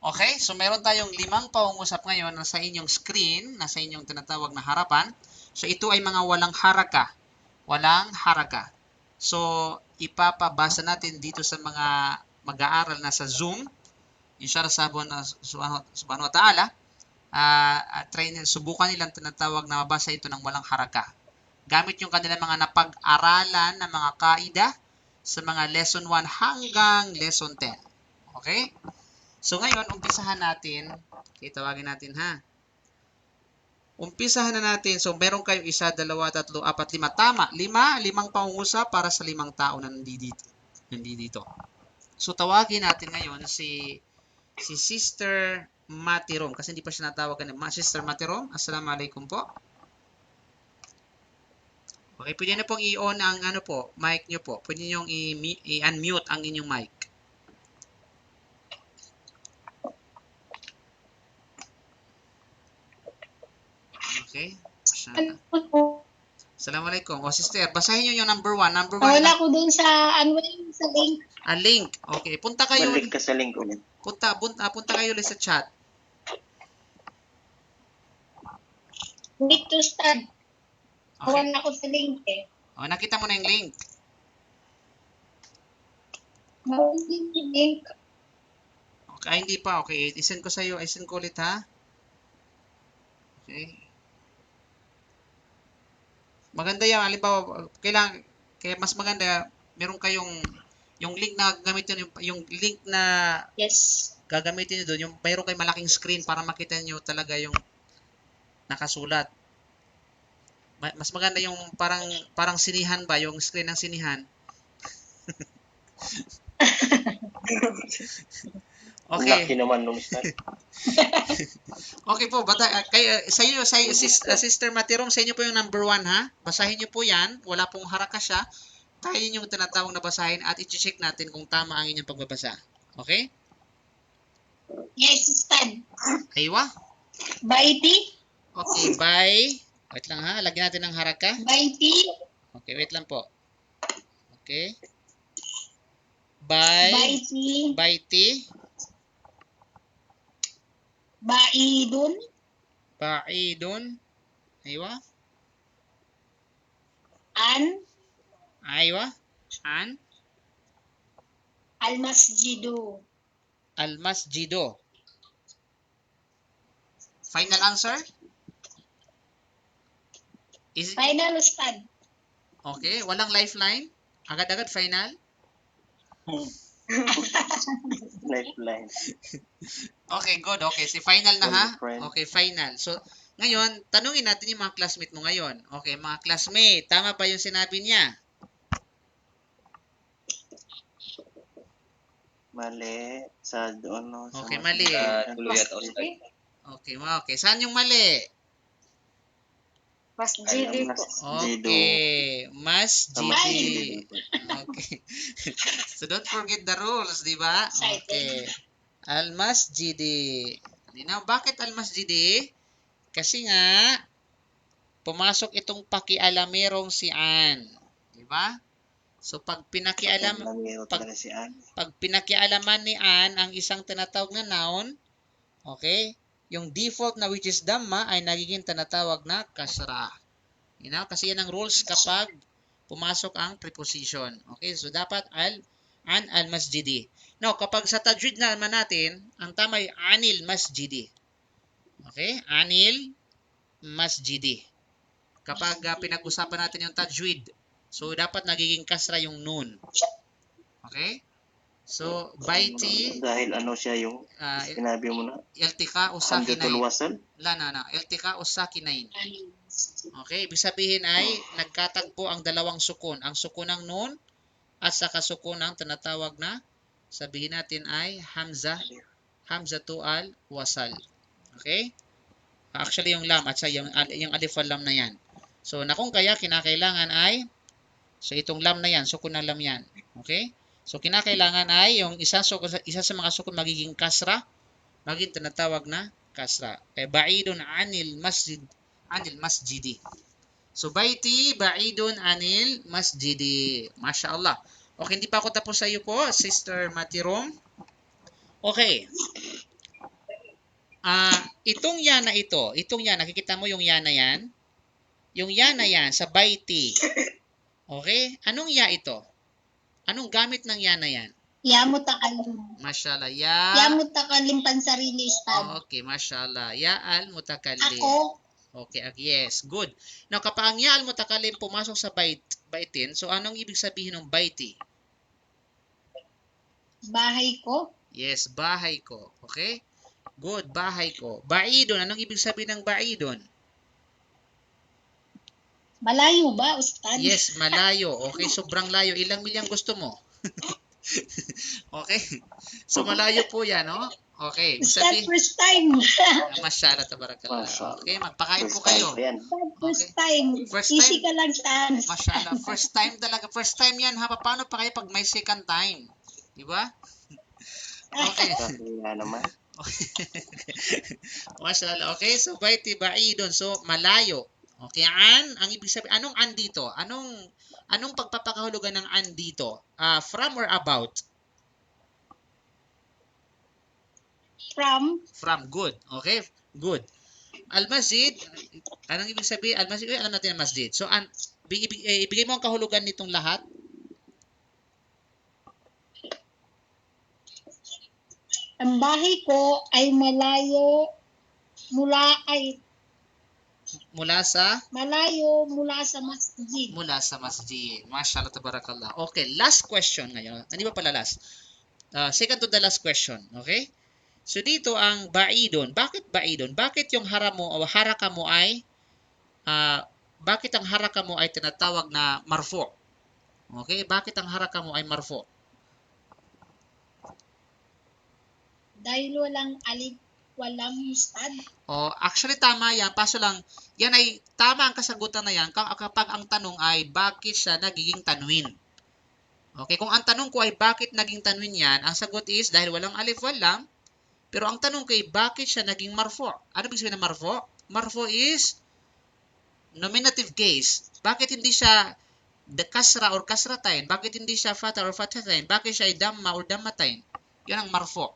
A: Okay, so meron tayong 5 pangungusap ngayon na sa inyong screen, na sa inyong tinatawag na harapan. So ito ay mga walang haraka. Walang haraka. So ipapabasa natin dito sa mga mag-aaral na sa Zoom. Inshallah subhanahu wa ta'ala. Subukan nilang tinatawag na mabasa ito ng walang haraka. Gamit yung kanilang mga napag-aralan na mga kaida sa mga lesson 1 hanggang lesson 10. Okay? So ngayon, umpisahan natin. Okay, tawagin natin ha. Umpisahan na natin. So meron kayo 1, 2, 3, 4, 5. Tama. 5 pangungusap para sa 5 tao na nandito. So tawagin natin ngayon si Sister Matirom. Kasi hindi pa siya natawagan. Sister Matirom, assalamualaikum po. Okay, pwede na pong i-on ang mic nyo po. Pwede nyo i-unmute ang inyong mic. Okay. Assalamualaikum. O sister, basahin nyo yung number 1. Number 1.
C: Wala ko dun sa, sa link.
A: Link. Okay. Punta kayo.
D: Balik ka sa link ulit.
A: Punta kayo ulit sa chat.
C: Need to start.
A: Okay.
C: Wala ko sa link eh.
A: O, nakita mo na yung link.
C: Mawala yung link.
A: Okay, hindi pa. Okay, isend ko sa iyo. Isend ko ulit ha. Okay. Maganda yan. Halimbawa, kaya mas maganda, meron kayong yung link na gagamitin, yung link na
C: Yes.
A: gagamitin nyo doon, yung mayroon kayong malaking screen para makita nyo talaga yung nakasulat. Mas maganda yung parang sinihan ba, yung screen ng sinihan. Okay.
D: Laki naman nung start.
A: Okay po, sa inyo, Sister Matirong, sa inyo po yung number 1 ha. Basahin niyo po yan, wala pong haraka siya. Tayo yung tinatawag na basahin at i-check natin kung tama ang inyong pagbabasa. Okay?
C: Yes, start.
A: Aywa?
C: Baiti.
A: Okay, bye. Wait lang ha, lagyan natin ng haraka.
C: Baiti.
A: Okay, wait lang po. Okay. Bye.
C: Baiti.
A: Baiti.
C: Baidun.
A: Baidun. Aywa?
C: An.
A: Aywa? An?
C: Almasjidu.
A: Almasjido. Final answer?
C: Final start.
A: Okay, walang lifeline? Agad-agad final?
D: Lifeline.
A: Okay, good. Okay, si final na ha?
D: Friend.
A: Okay, final. So, ngayon, tanungin natin yung mga classmate mo ngayon. Okay, mga classmate, tama ba yung sinabi niya?
D: Mali. Sa doon. No, sa
A: Okay, mali.
E: Tuloy at Ustad.
A: Okay, okay. Saan yung mali?
C: Masjidi po.
A: Okay, mas
D: Sa
A: GD.
D: masjid.
A: Okay. So don't forget the rules, di ba? Okay. Al-Masjidi. Now, bakit Al-Masjidi? Kasi nga, pumasok itong pakialamerong si An. Di ba? So pag
D: Talaga si Anne.
A: pag pinakialaman ni An ang isang tinatawag na noun, okay? Yung default na which is Dhamma ay nagiging tinatawag na kasra. You know, kasi yan ang rules kapag pumasok ang preposition. Okay, so dapat al-masjidi. Now, kapag sa tajwid naman natin, ang tama ay anil masjidi. Okay, anil masjidi. Kapag pinag-usapan natin yung tajwid, so dapat nagiging kasra yung nun. Okay? So, baiti,
D: Dahil ano siya yung sinabi mo na.
A: iltika o
D: Hamzatul
A: sakinain.
D: wasal.
A: Iltika o sakinain. Okay, ibig sabihin ay nagkatagpo ang dalawang sukun. Ang sukun ng nun at saka sukun ng tinatawag na, sabihin natin ay hamzatu al wasal. Okay? Actually yung lam at sa yung alif wal lam na yan. So na kung kaya kinakailangan ay so itong lam na yan, sukun ng lam yan. Okay? So kinakailangan ay yung isa sa mga sukun magiging kasra, maging tinatawag na kasra. Kaya ba'idun anil masjidi. So baiti ba'idun anil masjidi. Mashallah. Okay, hindi pa ako tapos sa iyo po, Sister Matirom. Okay. Itong ya na ito, itong ya, nakikita mo yung ya na yan? Yung ya na yan sa baiti. Okay? Anong ya ito? Anong gamit ng ya na yan?
F: Ya mutakalim.
A: Mashallah.
F: Ya
A: Ya.
F: mutakalim pansarili, Ustad.
A: Okay, mashallah. Ya al-mutakallim.
F: Ako,
A: Okay, yes, good. Now, kapag ang ya al-mutakallim pumasok sa baitin, so anong ibig sabihin ng baiti?
F: bahay ko.
A: Yes, bahay ko. Okay? Good, bahay ko. Baidon, anong ibig sabihin ng baidon?
F: Malayo ba, Ustad?
A: Yes, malayo. Okay, sobrang layo. Ilang milyang gusto mo? Okay? So, malayo po yan, no? Okay, ibig
F: Ustad,
A: sabihin,
F: first time.
A: masyara, tabarakallah.
D: Mashallah.
A: Okay, magpakain po
D: First time
A: kayo.
D: pa yan.
F: Ustad, first
A: Okay.
F: time.
A: First
F: Easy
A: time?
F: ka lang, Ustad.
A: Mashallah, first time talaga. First time yan, ha? Paano pa kayo pag may second time? Diba? Okay.
D: Sabi nga naman.
A: Mashallah. Okay, so baiti ba'idun. So, malayo. Okay, ang ibig sabihin, anong an dito? Anong pagpapakahulugan ng an dito? From or about? From, good. Okay, good. Al-masjid, anong ibig sabihin? Al-masjid, alam natin ang masjid. So, ibigay mo ang kahulugan nitong lahat.
F: Ang bahay ko ay malayo mula sa masjid.
A: Mula sa masjid. Mashallah, tabarakallah. Okay, last question ngayon. Ano ba pala last? Second to the last question. Okay? So, dito ang ba'idon. Bakit ba'idon? Bakit yung haraka mo ay tinatawag na marfu? Okay? Bakit ang haraka mo ay marfu?
F: Dahil walang alif, walang Ustad.
A: Actually, tama yan. Paso lang, yan ay tama ang kasagutan na yan kapag ang tanong ay bakit siya nagiging tanwin. Okay, kung ang tanong ko ay bakit naging tanwin yan, ang sagot is dahil walang alif walam, pero ang tanong ko ay bakit siya naging marfu. Ano ibig sabihin ng marfu? Marfu is nominative case. Bakit hindi siya kasra or kasratain? Bakit hindi siya fatha or fathatain? Bakit siya ay damma or dammatain? Yan ang marfu.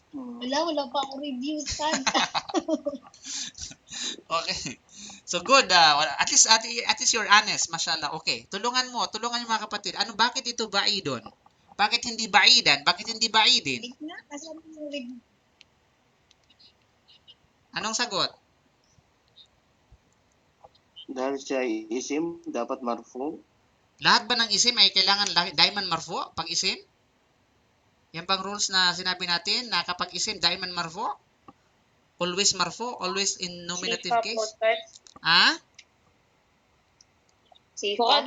F: Wala pa akong review, Ustad.
A: Okay. So good. At least you're honest, mashallah. Okay. Tulungan yung mga kapatid. Bakit ito ba'idon? Bakit hindi ba'idan? Bakit hindi ba'idin?
F: Wait na, kasama yung review.
A: Anong sagot?
D: Dahil siya isim, dapat marfu.
A: Lahat ba ng isim ay kailangan daiman marfu pag isim? Yan bang rules na sinabi natin na kapag isim daiman marfu? Always marfu? Always in nominative
C: Sifa po,
A: case?
C: sir.
B: Sifa.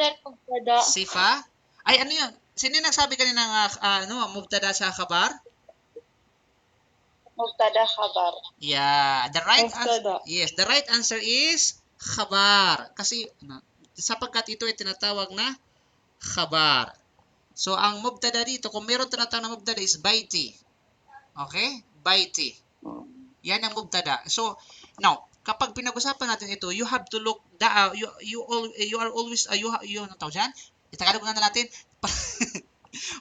A: Sifa? Ay, ano yun? Sino yung nagsabi kanina ng mubtada sa khabar?
C: Mubtada khabar.
A: Yeah, the right
B: Mubtada.
A: the right answer is khabar. Kasi sapagkat ito ay tinatawag na khabar. So ang mubtada dito, kung meron tinatawag na mubtada is baiti. Okay? Baiti. Yan ang mubtada. So now, kapag pinag-usapan natin ito, you have to look you are always ano tawag diyan? Itagalog na natin.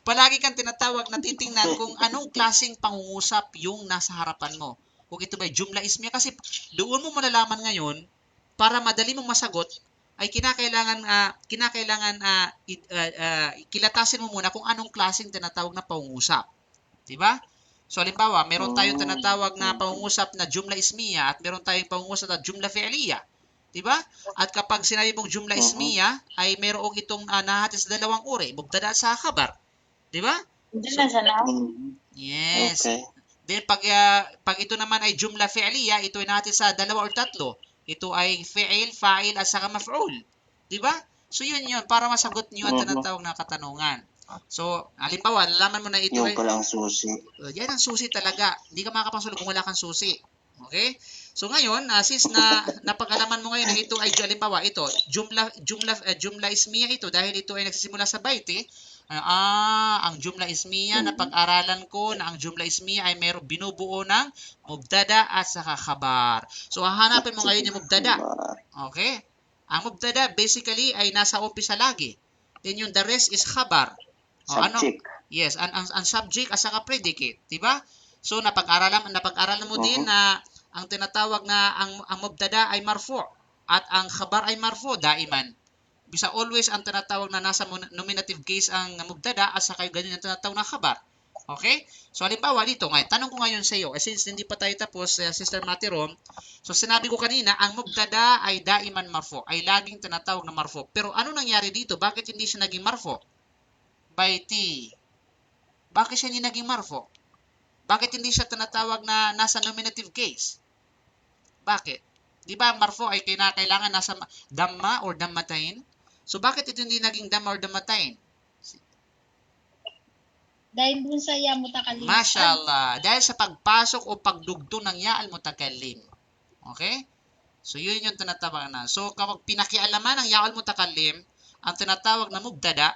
A: Palagi kang tinatawag na titingnan kung anong klaseng pangungusap yung nasa harapan mo. Kung ito ba jumla ismiya, kasi doon mo malalaman ngayon para madali mong masagot ay kinakailangan kilatasin mo muna kung anong klaseng tinatawag na pangungusap. 'Di ba? So halimbawa, meron tayong tinatawag na pangungusap na jumla ismiya at meron tayong pangungusap na jumla fi'liya. 'Di ba? At kapag sinabi mong jumla ismiya ay merong itong nahati sa dalawang uri, mubtada sa khabar. 'Di ba? Yes.
D: Okay.
A: Then pag ito naman ay jumla fi'liya, ito ay nahati sa dalawa or tatlo. Ito ay fi'il, fa'il at saka maf'ul. 'Di ba? So yun para masagot niyo ang tinatawag na katanungan. So, halimbawa, nalaman mo na ito
D: Yung
A: ay
D: palang susi.
A: yan ang susi talaga. Hindi ka makakapangsulog kung wala kang susi. Okay? So ngayon, since napag-alaman mo ngayon na ito ay halimbawa ito, jumla ismiya ito dahil ito ay nagsisimula sa baiti. Ang jumla ismiya na pag-aralan ko na ang jumla ismiya ay binubuo ng mubtada at saka khabar. So hahanapin mo ngayon yung mubtada. Okay? Ang mubtada basically ay nasa umpisa lagi. Then yung the rest is khabar.
D: Subject.
A: Yes, ang subject at saka predicate, 'di ba? So napag-aralan mo din na ang tinatawag na ang mubtada ay marfu at ang khabar ay marfu daiman. Bisa always ang tinatawag na nasa nominative case ang mubtada at saka yung ganyan ang tinatawag na khabar. Okay? So halimbawa dito, tanong ko ngayon sa iyo, since hindi pa tayo tapos, Sister Matirom, so sinabi ko kanina, ang mubtada ay daiman marfu, ay laging tinatawag na marfu. Pero ano nangyari dito? Bakit hindi siya naging marfu? Baiti. Bakit siya hindi naging marfu? Bakit hindi siya tinatawag na nasa nominative case? Bakit? Di ba ang marfu ay kailangan nasa damma or dammatain? So bakit ito hindi naging damma or dammatain?
F: Dahil dun sa ya mutakalim.
A: Mashallah. Dahil sa pagpasok o pagdugtong ng ya al-mutakallim. Okay? So yun yung tinatawag na. So kapag pinakialaman ng ya al-mutakallim, ang tinatawag na mubtada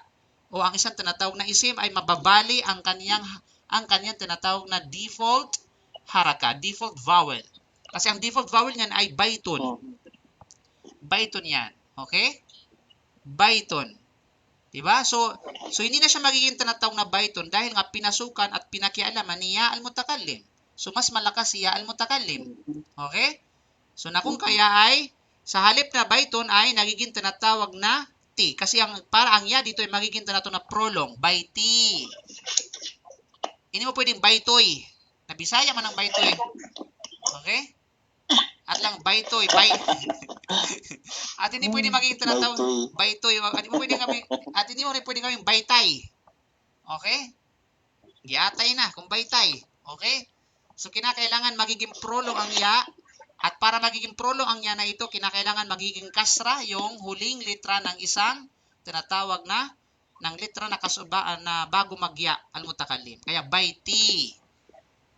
A: o ang isang tinatawag na isim ay mababali ang kanyang tinatawag na default haraka, default vowel. Kasi ang default vowel niyan ay baitun. Baitun yan. Okay? Baitun. Diba? So hindi na siya magiging tinatawag na baitun dahil nga pinasukan at pinakialaman ni ya al-mutakallim. So mas malakas si ya al-mutakallim. Okay? So na kung kaya ay sa halip na baitun ay nagiging tinatawag na ti. Kasi ang ya dito ay magiging tinatawag na prolong. Baiti. Hindi mo pwedeng baitoy. Nabisaya man ang baitoy. Okay? At lang baitoy, at hindi pwedeng magiging tinatawag baitoy. At hindi mo rin pwedeng gawing baytay. Okay? Giatay na kung baytay. Okay? So kinakailangan magiging prolong ang ya. At para magiging prolong ang ya na ito, kinakailangan magiging kasra yung huling litra ng isang tinatawag na ng litra na kasubaan na bago magya al-mutakallim. Kaya baiti.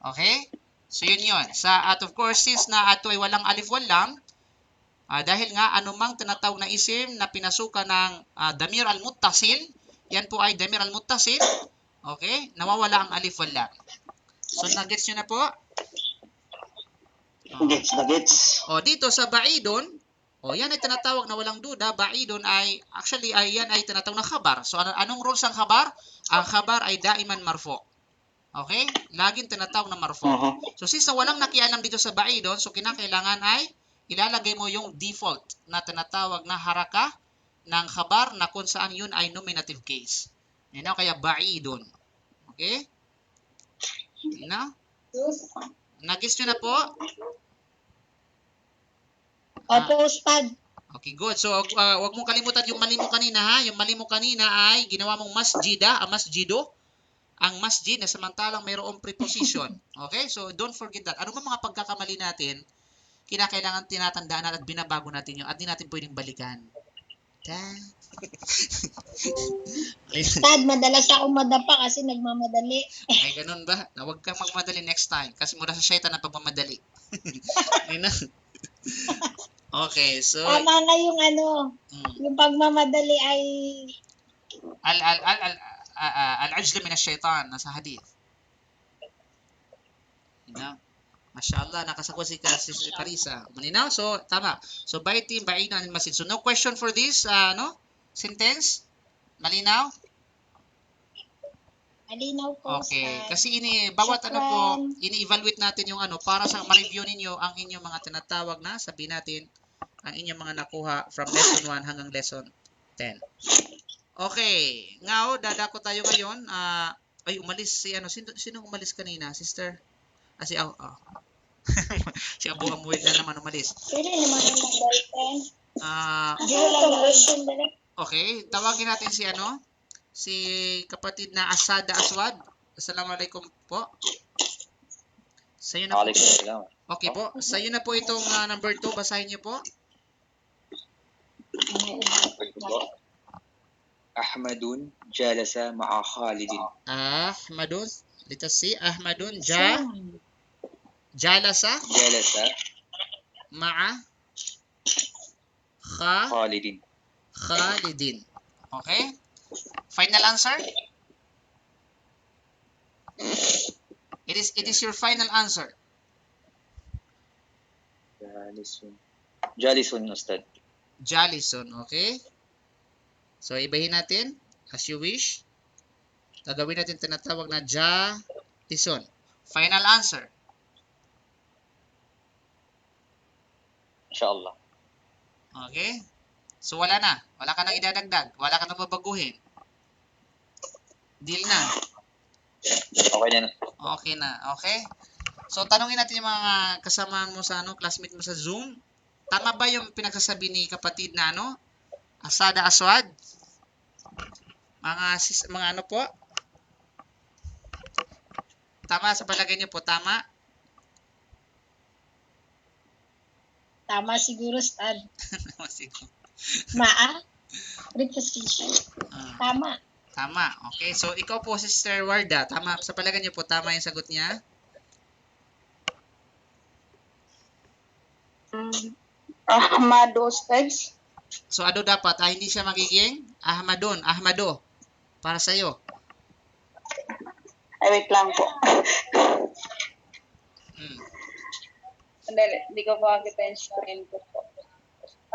A: Okay? So yun. At of course, since na ato ay walang alif walam, dahil nga anumang tinatawag na isim na pinasukan ng damir al-muttasil, yan po ay damir al-muttasil. Okay? Nawawala ang alif walam. So nagets nyo na po?
D: Gets.
A: O dito sa ba'idon, yan ay tinatawag na walang duda. Ba'idon ay, actually, yan ay tinatawag na khabar. So anong rules ang khabar? Ang khabar ay daiman marfu. Okay? Laging tinatawag na marfu. So since walang nakialam dito sa ba'idon, so kinakailangan ay ilalagay mo yung default na tinatawag na haraka ng khabar na kung saan yun ay nominative case. Kaya ba'idon. Okay? Nagis nyo na po?
F: Opo, Ustad.
A: Okay, good. So, wag mong kalimutan yung mali mo kanina, ha? Yung mali mo kanina ay ginawa mong masjida, masjido. Ang masjid na samantalang mayroong preposition. Okay? So, don't forget that. Ano ba mga pagkakamali natin, kinakailangan tinatandaan at binabago natin yun at di natin pwedeng balikan.
F: Ustad, madalas ako madapa kasi nagmamadali.
A: Ay, ganun ba? Na huwag kang magmadali next time kasi mula sa syaitan na pagmamadali. Okay, so
F: Tama nga yung yung pagmamadali ay
A: al-ajla min ash-shaytan nasa hadith. Mashallah, nakasagot si Carissa. Malinaw? So, tama. So, baiti, ba'idan, anil masjid. So, no question for this, sentence? Malinaw?
F: malinaw po,
A: Okay.
F: Ustad.
A: Kasi bawat
F: Shukran.
A: ini-evaluate natin yung para sa ma-review ninyo ang inyong mga tinatawag na, sabihin natin, ang inyong mga nakuha from lesson 1 hanggang lesson 10. Okay. Ngaw, dadako tayo ngayon. Ay, umalis si sino umalis kanina? Sister? Si si Abu Amuel na naman umalis.
F: Pwede naman yung boyfriend.
B: Hindi ko lang question na lang.
A: Okay, tawagin natin si kapatid na Asada Aswad. Assalamualaikum po. Sa'yo na po.
E: Waalaikumsalam.
A: Okay po. Sa'yo na po itong number 2. Basahin niyo po.
E: Ahmadun jalasa ma'a Khalidin.
A: Ahmadun. Let us see. Ahmadun jalasa ma'a
E: Khalidin.
A: Khalidin. Okay? Final answer? It is your final answer.
E: Jalisun, Ustad.
A: Jalison, okay? So, ibahin natin as you wish. Gagawin natin tinatawag na Jalison. Final answer.
E: Inshallah.
A: Okay? So wala na. Wala ka nang idadagdag. Wala ka nang babaguhin. Deal na.
E: Okay na.
A: Okay na. Okay? So tanungin natin yung mga kasama mo sa classmate mo sa Zoom. Tama ba yung pinagsasabi ni kapatid na Asada Aswad? Mga ano po? Tama sa palagay niyo po, tama?
F: Tama siguro, Ustad.
A: Siguro.
F: Maa? Preposition. Tama.
A: Tama. Okay, so ikaw po, Sister Warda, tama sa palagay niyo po, tama yung sagot niya?
C: Ahmado Ustads.
A: So ano dapat? Hindi siya magiging Ahmado. Para sa iyo.
C: Ay, wait lang po. Andali, di ko po kita yung screen ko po.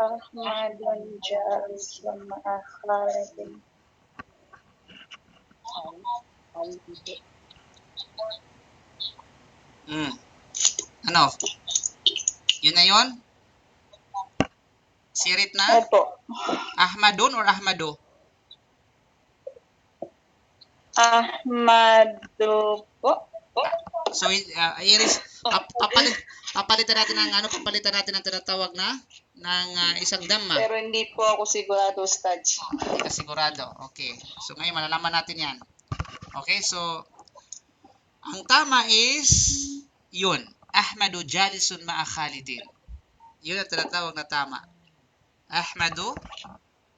C: Ahmadun Jalis Ma'akhalidin.
A: Ano? Yun na yun? Sirit na?
C: Opo.
A: Ahmadun or Ahmado?
C: Ahmado po.
A: So, Iris, papalitan natin ng tinatawag na ng isang dhamma.
C: Pero hindi po ako sigurado, Ustads.
A: Hindi ka sigurado. Okay. So, ngayon, malalaman natin yan. Okay, so, ang tama is, yun. Ahmadu jalisun ma'a Khalidin. Yun ang tinatawag na tama. Ahmadu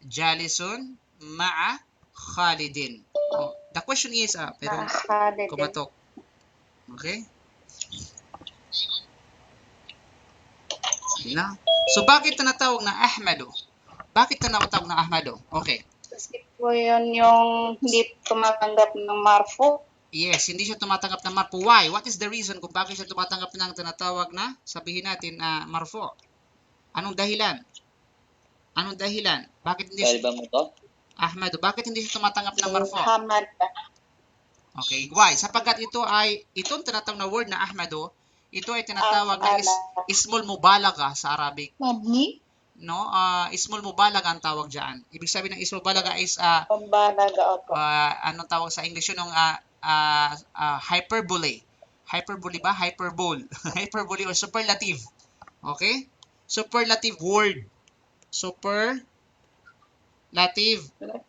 A: jalisun ma'a Khalidin. Oh, the question is, pero
C: Khalidin.
A: kumatok. Okay? Na. So, bakit tinatawag na Ahmadu? Bakit tinatawag na Ahmadu? Okay.
C: Kasi po yun yung hindi tumatanggap ng marfo.
A: Yes, hindi siya tumatanggap ng marfu. Why? What is the reason kung bakit siya tumatanggap ng tinatawag na, sabihin natin, marfu? Anong dahilan? Anong dahilan? Bakit hindi
E: Dahil
A: siya,
E: ba mo to?
A: Ahmadu, bakit hindi siya tumatanggap ng marfu?
C: Muhammad.
A: Okay, why? Sapagkat itong tinatawag na word na Ahmadu, ito ay tinatawag na ismul mubalaga sa Arabic.
F: Mabni?
A: No? Ismul mubalaga ang tawag dyan. Ibig sabihin ng ismul mubalaga is,
C: Pambalaga ako.
A: anong tawag sa English yun? Hyperbole. Hyperbole ba? Hyperbole. Hyperbole or superlative. Okay? Superlative word. Superlative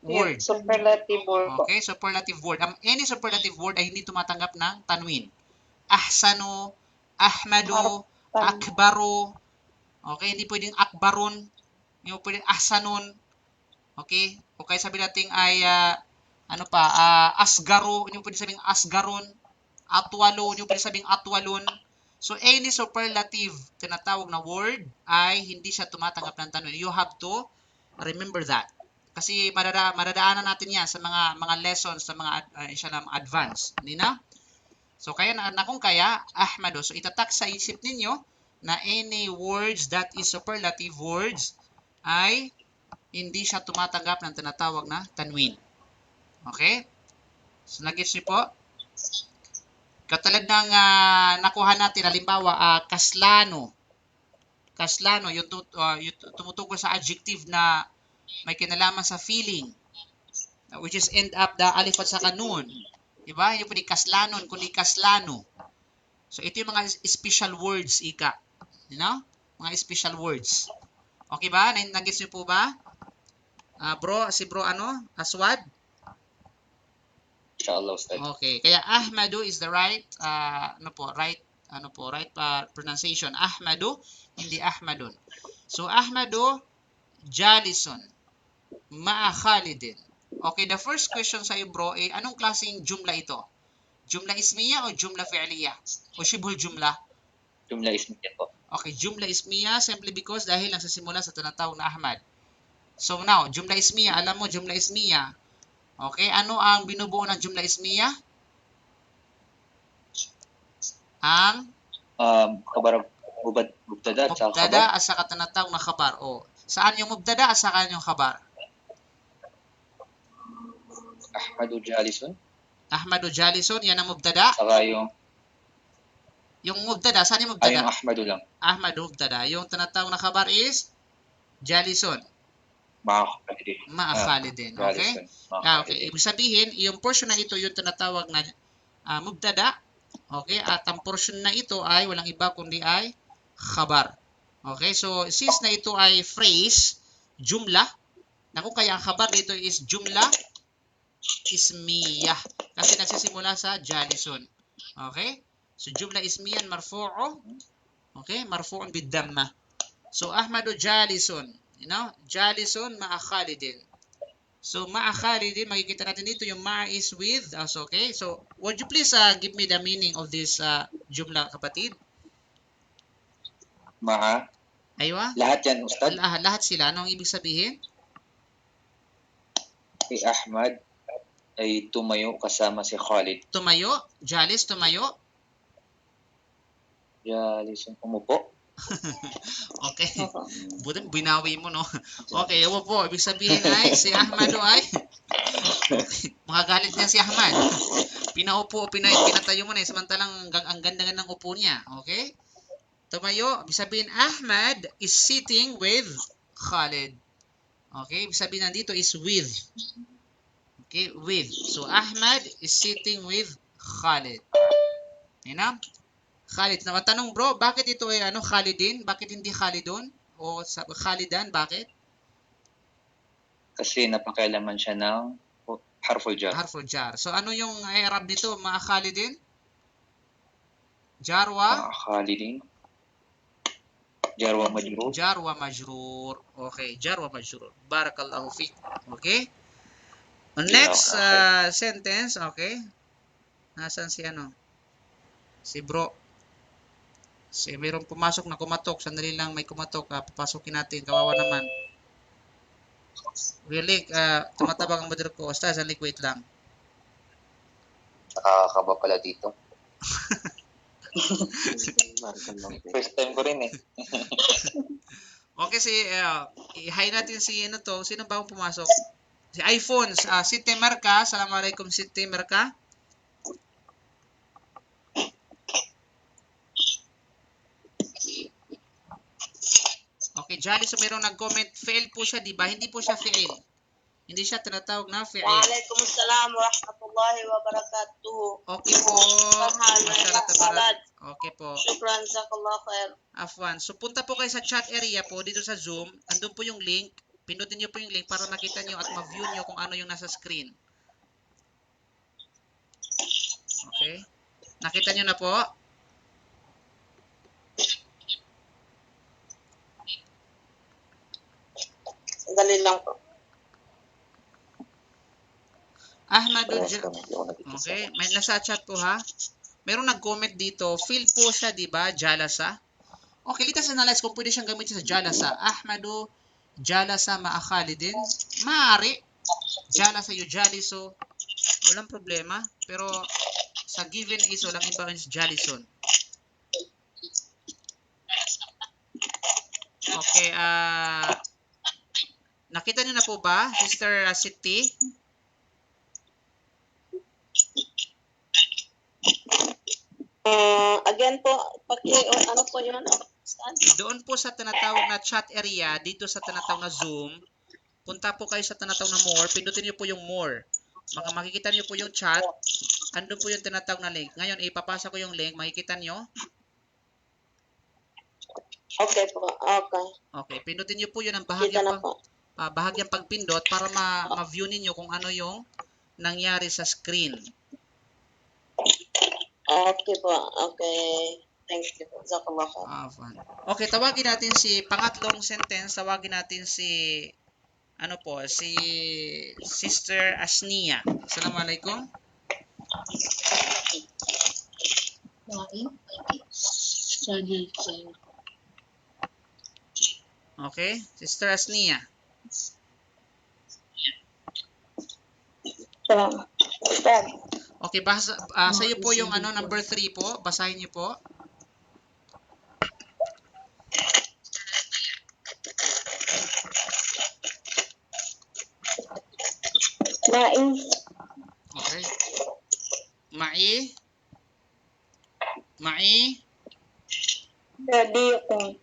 A: word.
C: Superlative word po.
A: Okay? Superlative word. Any superlative word ay hindi tumatanggap ng tanwin. Ahsanu, Ahmadu, Akbaru. Okay? Hindi pwedeng Akbarun. Hindi pwedeng Ahsanun. Okay? O kaya sabi natin ay asgaru, hindi mo pwede sabing asgarun, atwalo, hindi mo pwede sabing atwalun. So, any superlative tinatawag na word ay hindi siya tumatanggap ng tanwin. You have to remember that. Kasi madadaanan natin yan sa mga lessons, sa mga advance. Hindi na? So, kaya kung kaya, Ahmado. So, itatak sa isip ninyo na any words that is superlative words ay hindi siya tumatanggap ng tinatawag na tanwin. Okay? So, nag-gets niyo po? Katulad ng nakuha natin, halimbawa, kaslano. Kaslano, yung tumutukoy sa adjective na may kinalaman sa feeling. Which is end up the alif at saka nun. Diba? Hindi po di kaslanon, kundi kaslano. So, ito yung mga special words, ika. You know? Mga special words. Okay ba? Nag-gets niyo po ba? Bro, Aswad?
E: Inshallah, Ustad.
A: Okay, kaya Ahmadu is the right pronunciation. Ahmadu, hindi Ahmadun. So Ahmadu jalisun ma'a Khalidin. Okay, the first question sa iyo, bro, anong klaseng jumla ito? Jumla ismiya o jumla fi'liya? O shibhul jumla?
E: Jumla ismiyah po.
A: Okay, jumla ismiya simply because dahil nagsisimula sa tinatawag na Ahmad. So now, jumla ismiya, alam mo jumla ismiya. Okay, ano ang binubuo ng jumla ismiya? Ang
E: Kabar mubtada at saka
A: mubtada
E: khabar.
A: at saka tinatawag na khabar. O, saan yung mubtada at saka yung khabar?
E: Ahmadu jalisun.
A: Ahmadu jalisun, yan ang mubtada.
E: Saka yung
A: Yung mubtada, saan yung
E: Ay, yung
A: mubtada?
E: Ahmadu lang.
A: Ahmad mubtada. Yung tinatawag na khabar is Jalison.
E: Makakapalidin.
A: Ma'a Khalidin. Okay? Okay. Ibig sabihin, yung portion na ito yung tinatawag na mubtada. Okay? At ang portion na ito ay walang iba kundi ay khabar. Okay? So, since na ito ay phrase, jumla, naku kaya ang khabar dito is jumla ismiyah. Kasi nagsisimula sa Jalison. Okay? So, jumla ismiyan marfu'o. Okay? Marfu'un bid-damma. So, Ahmadu Jalison. You know? Jalison ma'a Khalidin. So, ma'a Khalidin, makikita natin dito yung ma'a is with us. Okay? So, would you please give me the meaning of this jumla, kapatid?
E: Ma'a.
A: Aywa?
E: Lahat yan, Ustad.
A: Lahat sila. Anong ibig sabihin?
E: Si Ahmad ay tumayo kasama si Khalid.
A: Tumayo? Jalis, tumayo?
E: Jalison, umupo.
A: Okay. Buti binawi mo, no? Okay, yawa po. Ibig sabihin ay, si Ahmad ay, makagalit niya si Ahmad. Pinatayo mo na, samantalang ang ganda-ganda ng upo niya. Okay? Tumayo, ibig sabihin, Ahmad is sitting with Khalid. Okay? Ibig sabihin nandito is with. Okay? With. So, Ahmad is sitting with Khalid. You know? Khalid. Na tanong bro, bakit ito ay Khalidin? Bakit hindi Khalidun? O Khalidan? Bakit?
E: Kasi napakialaman siya ng harful jar.
A: Harful jar. So ano yung i'rab nito? Ma'a Khalidin? Jarwa?
E: Ma'a Khalidin. Jarwa majrur.
A: Jarwa majrur. Okay, jarwa majrur. Barakallahu fiik. Okay? Next sentence, okay? Nasaan si Si bro. Mayroong pumasok na kumatok. Sandali lang may kumatok. Papasokin natin. Kawawa naman. Really, tumatabang ang mother ko. Ustaz, wait lang.
E: Nakakaba pala dito. First time ko rin eh.
A: Okay, i-hi natin si Sino ba ang pumasok? Si iPhone. Siti Merka. Assalamualaikum Siti Merka. Okay, Jolly, so mayroong nag-comment, fail po siya, di ba? Hindi po siya fail. Hindi siya tinatawag na fail.
F: Waalaikumsalam warahmatullahi wabarakatuh.
A: Okay po. Mashallah tabarak. Okay po.
F: Shukran, jazakallah khair.
A: Afwan. So, punta po kayo sa chat area po, dito sa Zoom. Andun po yung link. Pindutin niyo po yung link para makita niyo at ma-view niyo kung ano yung nasa screen. Okay. Nakita niyo na po?
F: Dali lang po.
A: Ahmadu Okay, may nasa chat po ha. Merong nag-comment dito, feel po siya, di ba? Jalasa. Okay, let us analyze kung pwede siyang gamitin sa jalasa. Ahmadu jalasa ma'a Khalidin. Maaari. Jalasa yujaliso. Walang problema. Pero sa given is walang iba is jalison. Okay, nakita niyo na po ba, Sister Siti?
F: Again po, ano po yun?
A: Doon po sa tinatawag na chat area, dito sa tinatawag na Zoom, punta po kayo sa tinatawag na more, pindutin niyo po yung more. Makikita niyo po yung chat, andun po yung tinatawag na link. Ngayon, ipapasa ko yung link, makikita niyo?
F: Okay po, okay.
A: Okay, pindutin niyo po yun ang
F: Kita na po.
A: bahagyang pagpindot para ma-view ninyo kung ano yung nangyari sa screen.
F: Okay po, okay. Thank you po, jazakallah khair.
A: Okay, tawagin natin si pangatlong sentence, tawagin natin si si Sister Asnia. Assalamualaikum. Okay, Sister Asnia.
F: Salamat.
A: Okay, sa iyo po yung number 3 po. Basahin niyo po.
F: Ma'i.
A: Okay. Ma'i.
C: Sadiqun.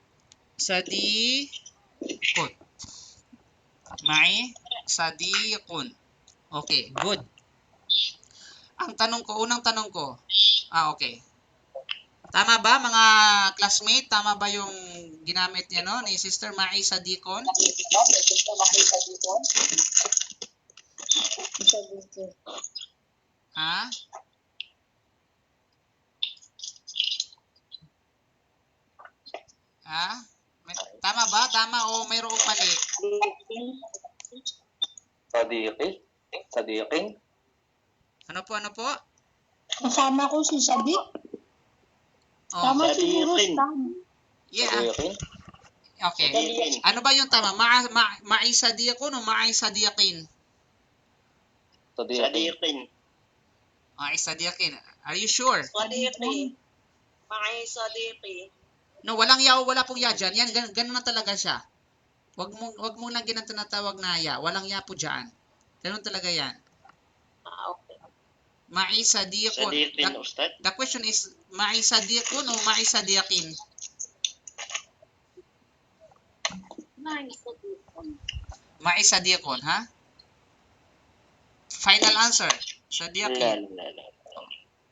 A: Sadiqun. Ma'i sadiqun. Okay, good. Unang tanong ko. Okay. Tama ba mga classmate? Tama ba yung ginamit niya no ni Sister Ma'i sadiqun? Ha? Ha? Tama ba? Tama o mayroong mali?
E: Sadiqin.
A: Ano po?
C: Kasama ko si Sadiq.
A: Oh.
C: Tama siguro.
A: Yeah.
E: Sadiqin.
A: Okay.
D: Sadiqin.
A: Ano ba yung tama? Ma'i sadiqun o ma'i sadiqin?
D: Sadiqin.
A: Ma'i sadiqin. Are you sure?
F: Sadiqi. Ma'i sadiqi.
A: No, wala pong ya dyan. Yan, ganun na talaga siya. Wag mo lang tinatawag na ya. Walang ya po dyan. Ganun talaga yan.
F: Okay.
A: Ma'i sadiqun.
D: Sadiqin, Ustad.
A: The question is, ma'i sadiqun o ma'i sadiqin?
F: Ma'i sadiqun.
A: Ma'i sadiqun, ha? Final answer. Sadiqin.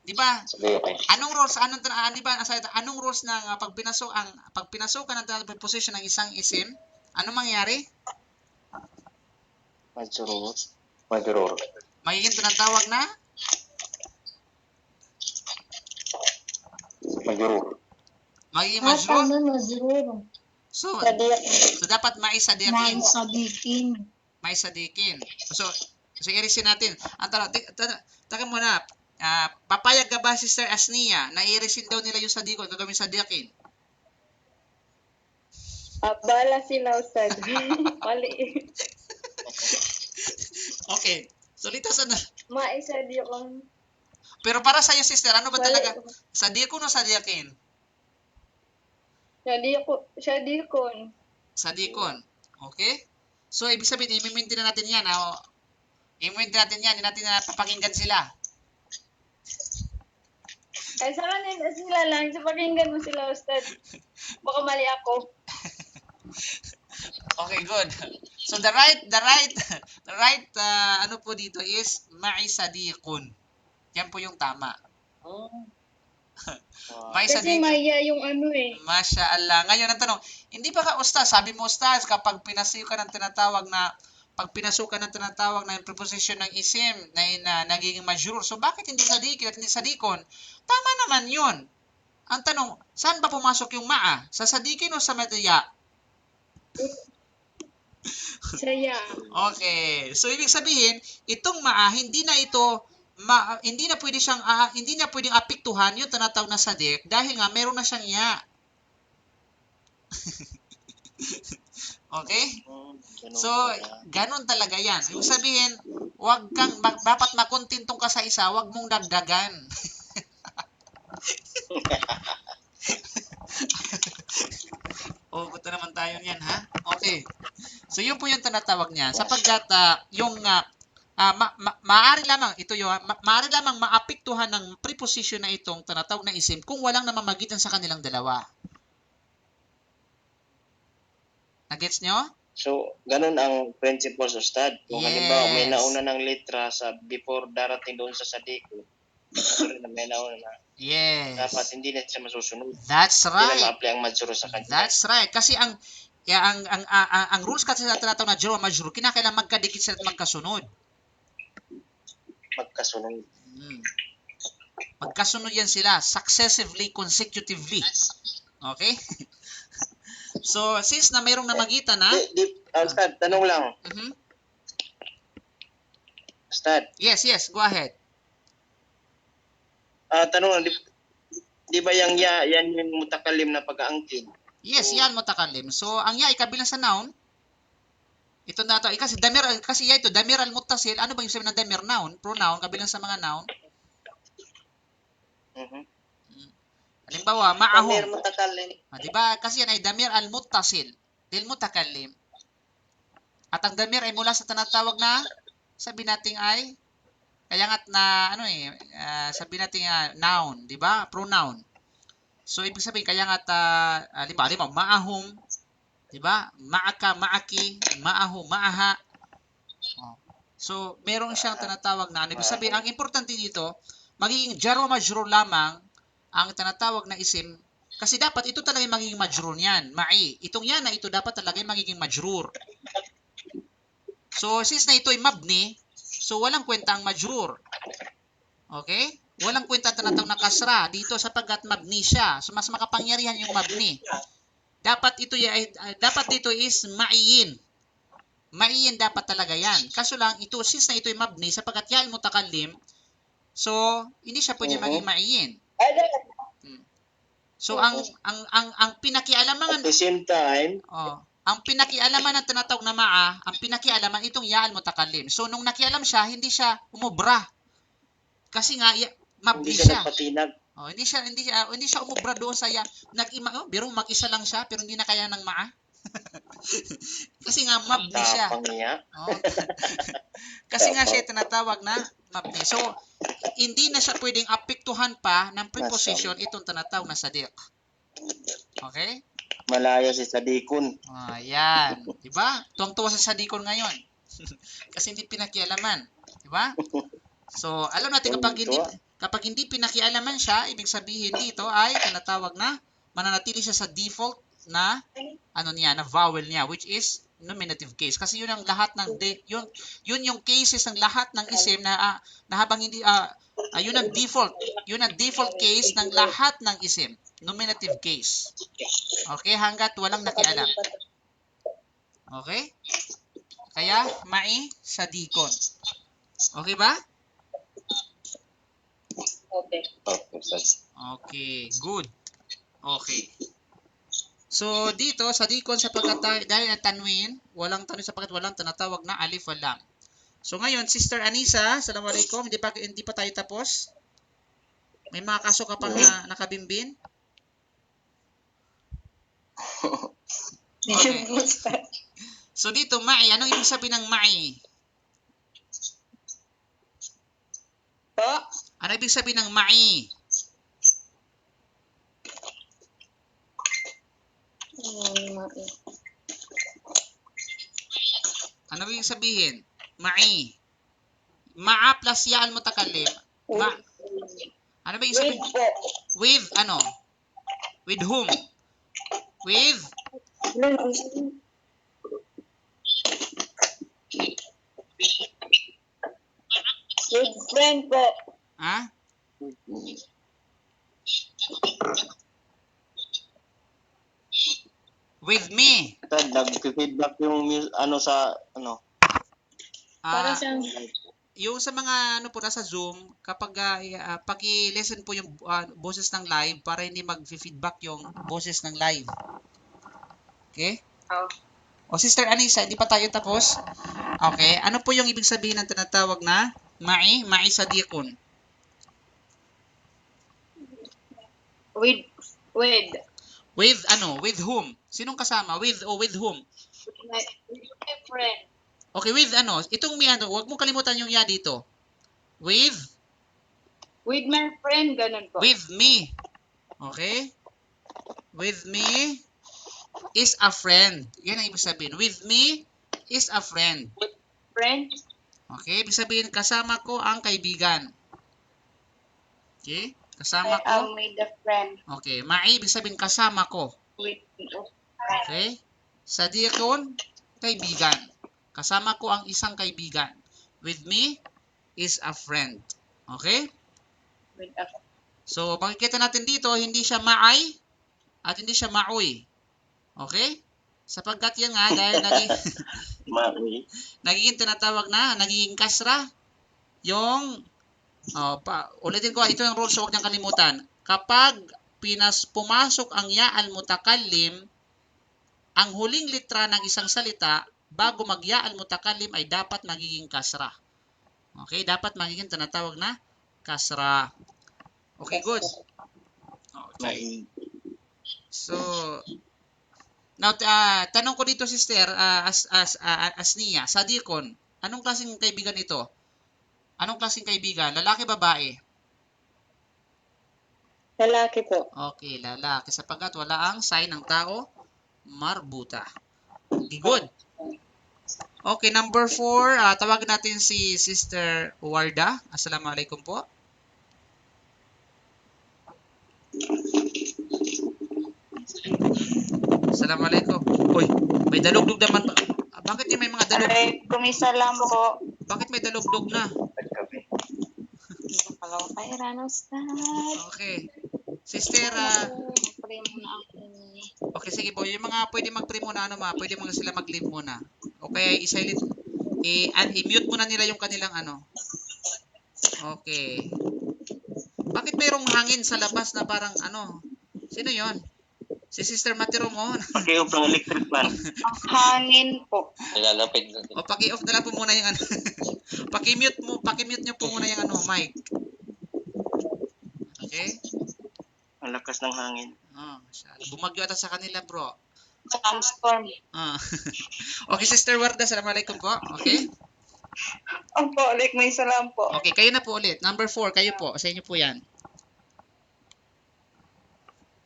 A: Di ba?
E: Sadiqin.
A: Anong rules anong rules ng pag pinasok ka ng preposition ng isang isim, ano mangyayari?
E: Majrur.
A: Magiging tinatawag na
E: Majrur.
A: magiging majrur.
C: Majrur.
A: So
C: Sadiq.
A: dapat maisadiqin.
C: Sadiqin.
A: Maisadiqin. So i-erase natin. Taka muna. Papayag ka ba, Sister Asnia, na i-erase daw nila yung sadiqin, gagawin sadiqin?
B: Bala sila, Ustad. Mali.
A: Okay. So dito sana.
B: Maisadiqun.
A: Pero para sa iyo, Sister, ano ba
B: Mali.
A: talaga? Sadiqin o sadiqin?
B: Sadiqun.
A: Sadikon. Okay? So, ibig sabihin, i-maintain na natin yan. I-maintain natin yan. Hindi natin na papakinggan sila.
B: Ay, sa kanila sila lang. Sa pakinggan mo sila, Ustad. Baka mali ako.
A: Okay, good. So, the right ano po dito is ma'isadikun. Yan po yung tama.
B: Kasi maya yung ano eh.
A: Masya Allah. Ngayon, ang tanong, hindi ba ka ustaz? Sabi mo ustaz, kapag pinasukan ng tinatawag na preposition ng isim na nagiging majrur. So, bakit hindi sadiqin at hindi sadikon? Tama naman yun. Ang tanong, saan ba pumasok yung ma'a? Sa sadiqin o sa matiya?
B: Saya.
A: Okay. So, ibig sabihin, itong ma'a, hindi na pwedeng apektuhan yung tinatawag na sadiq dahil nga meron na siyang ya. Okay? So, ganun talaga yan. Ibig sabihin, dapat makontentong ka sa isa, wag mong dagdagan. Punta naman tayo niyan, ha? Okay. So, yun po yung tinatawag niya. Sapagkat, maaari lamang maapektuhan ng preposition na itong tinatawag na isim kung walang namamagitan sa kanilang dalawa. Nagets nyo?
D: So, ganun ang principle sa Ustad. Kung halimbawa may nauna ng letra sa before darating doon sa sadiqun, may nauna na.
A: Yes.
D: Dapat hindi na siya masusunod.
A: That's right.
D: Hindi na ma-apply ang majrur sa kanya.
A: That's right. Kasi ang rules kasi sa tinatawag na jar o majrur, kinakailangan magkadikit sila at magkasunod.
D: Magkasunod.
A: Magkasunod yan sila, successively, consecutively. Okay? So, since na mayroong namagitan na...
D: Ustad, tanong lang. Ustad.
A: Yes, go ahead.
D: Tanong lang, di ba yan yung mutakalim na pag-aangkin?
A: Yes, yan mutakalim. So, ang ya ikabilang sa noun. Ito na ito. Kasi ya ito, damir al-muttasil. Ano ba yung sabi ng damir noun? Pronoun, kabilang sa mga noun. Halimbawa, ma'ahum.
F: Damir mutakalim.
A: Diba? Kasi yan ay damir al-muttasil. Dil mutakalim. At ang damir ay mula sa tinatawag na, sabi natin ay, kaya nga't na, sabi natin noun. Diba? Pronoun. So, ibig sabihin, kaya nga, halimbawa, maahum, diba? Maaka, maaki, maaho, maaha. Oh. So, meron siyang tinatawag na, ibig sabihin, ang importante dito, magiging jar o majrur lamang ang tinatawag na isim, kasi dapat ito talaga yung magiging majrur niyan, ma'i. Itong yan na ito dapat talaga yung magiging majrur. So, since na ito ay mabni, so walang kwenta ang majrur. Okay? Walang kwenta tinatawag na kasra dito sapagkat mabni siya. So, mas makapangyarihan yung mabni. Dapat dito is ma'iyin. Ma'iyin dapat talaga yan. Kaso lang, ito, since na ito ay mabni, sapagkat ya'al mutakallim, so, hindi siya pwede maging ma'iyin. So, ang pinakialaman,
D: at the same time,
A: ang pinakialaman ng tinatawag na ma'a, ang pinakialaman itong ya'al mutakallim. So, nung nakialam siya, hindi siya umubra. Kasi nga, mabni
D: hindi siya
A: siya.
D: nagpatinag.
A: Hindi siya umubra doon sa ya. Biro mag-isa lang siya pero hindi na kaya ng ma'a. Kasi nga mabni siya.
D: Tapang niya.
A: Kasi nga siya tinatawag na mabni. So, hindi na siya pwedeng apektuhan pa ng preposition itong tinatawag na sadiq. Okay?
D: Malayo si Sadikun.
A: Ayan. Diba? Tuwang-tuwa sa sadikon ngayon. Kasi hindi pinakialaman. Diba? So, alam natin kapag hindi pinakialaman siya, ibig sabihin dito ay tinatawag na mananatili siya sa default na na vowel niya, which is nominative case. Kasi yun ang lahat ng yun yung cases ng lahat ng isim na habang hindi yun ang default case ng lahat ng isim, nominative case. Okay, hangga't walang nakialam. Okay? Kaya ma'i sadikon. Okay ba? Okay, good. Okay. So, dito, sa dikon, sapagkat dahil tanwin, walang tanwin sapagkat walang tinatawag na alif wal lam. So, ngayon, Sister Anisa, assalamualaikum, hindi pa tayo tapos? May mga kaso ka pang nakabimbin? Okay. So, dito, ma'i, anong ibig sabihin ng ma'i? Ano ibig sabihin ng ma'i? Ano ibig sabihin? Ma'i. Ma'a plus ya al mutakallim. Ano ibig sabihin? With ano? With whom? With
B: friend po.
A: ha? With me.
D: Nag-feedback yung sa
B: Para siyang
A: Yung sa mga po nasa Zoom, kapag paki-listen po yung boses ng live para hindi mag-feedback yung boses ng live. Okay? O Sister Anisa, hindi pa tayo tapos? Okay. Ano po yung ibig sabihin ng tinatawag na ma'i? Ma'i sadiqun.
B: with
A: With ano? With whom? Sinong kasama? With o with whom?
B: my friend.
A: Okay, with ano? Itong may ano, huwag mong kalimutan yung ya dito. With
B: My friend, ganun po.
A: with me. Okay? With me is a friend. Yan ang ibig sabihin. With me is a friend.
B: Friend?
A: Okay? Ibig sabihin, kasama ko ang kaibigan. Okay? Kasama
C: I
A: ko.
C: am with a friend.
A: Okay. Ma'i, ibig sabihin, kasama ko.
C: With a friend.
A: Okay? Sadiqun, kaibigan. Kasama ko ang isang kaibigan. With me is a friend. Okay?
C: With a friend.
A: So, makikita natin dito, hindi siya ma'ay at hindi siya ma'uy. Okay? Sapagkat yan nga, dahil nagiging tinatawag na, nagiging kasra, yung, ulitin ko, ito yung rules, so huwag niyang kalimutan. Kapag pumasok ang ya al mutakallim, ang huling litra ng isang salita, bago mag-ya al mutakallim ay dapat magiging kasra. Okay? Dapat magiging tinatawag na kasra. Okay, good. Okay. So, now, tanong ko dito, sister, Asnia, Sadikon, anong klaseng kaibigan ito? Anong klaseng kaibigan? Lalaki, babae?
F: Lalaki po.
A: Okay, lalaki sapagkat wala ang sign ng tao marbuta. Okay, good. Okay, number 4, tawagin natin si Sister Warda. Assalamualaikum po. Assalamualaikum. Uy, may dalugdog naman ba? Bakit may mga dalugdog?
C: Waalaikumsalam po.
A: Bakit may dalugdog na?
C: Kalau kay Ustad.
A: Okay. Sister,
C: Pray muna ako.
A: okay, sige po. Yung mga pwede mag-pray muna, pwede mga sila mag-leave muna. Okay, i-silent. I-mute muna nila yung kanilang Okay. Bakit mayroong hangin sa labas na parang Sino yon? Si Sister Matiro mo.
D: Paki-off ng electric fan.
C: Ang hangin po.
E: Nilalapit na.
A: O paki-off na lang po muna yung Paki-mute nyo po muna yung mic. Okay?
D: Ang lakas ng hangin.
A: Bumagyo ata sa kanila, bro.
C: Sandstorm.
A: Okay, Sister Warda, assalamualaikum po. Okay?
C: Opo, waalaikumsalam po.
A: Okay, kayo na po ulit. Number 4, kayo po. Sa inyo po yan.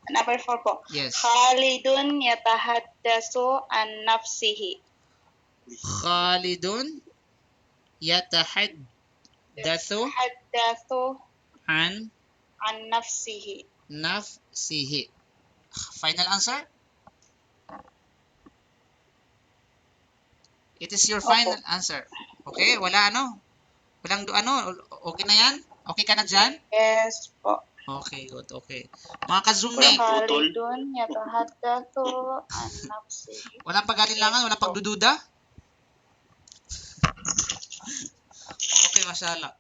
C: Number 4 po.
A: Yes.
C: Khalidun yatahaddasu an nafsihi.
A: Khalidun yatahaddathu
C: Haddathu
A: an
C: an nafsihi.
A: nafsihi. Final answer? It is your final answer. Okay? Wala Walang okay na yan? Okay ka na dyan?
C: Yes po.
A: Okay, good. Okay. Mga ka-Zoom-mate,
C: Khalidun yatahaddathu an nafsihi.
A: walang pag-alinlangan, walang pagdududa? Okay, mashallah.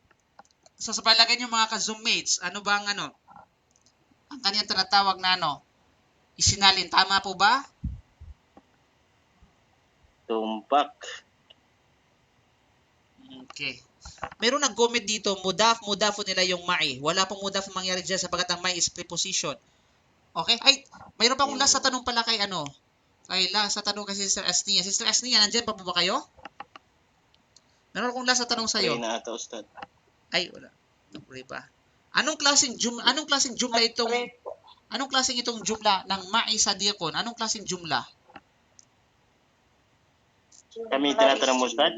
A: So, sa palagay niyo mga ka-Zoom-mates, ano ba ang kaniyang tinatawag na isinalin? Tama po ba?
D: Tumpak.
A: Okay. Meron nag-comment dito, mudaf nila yung ma'i. Wala pong mudaf mangyari dyan sapagat ang ma'i is preposition. Okay? Ay, mayroon pa akong last sa tanong pala kay last sa tanong kay Sister Asnia. Sister Asnia, nandyan pa po ba kayo? Meron akong last sa tanong sa'yo.
D: Pray na ata, Ustad.
A: Ay, wala. Pray pa. Anong klaseng jumla itong jumla ng ma'i sa diakon? Anong klaseng jumla?
D: Kami tinatanong mo, Ustad?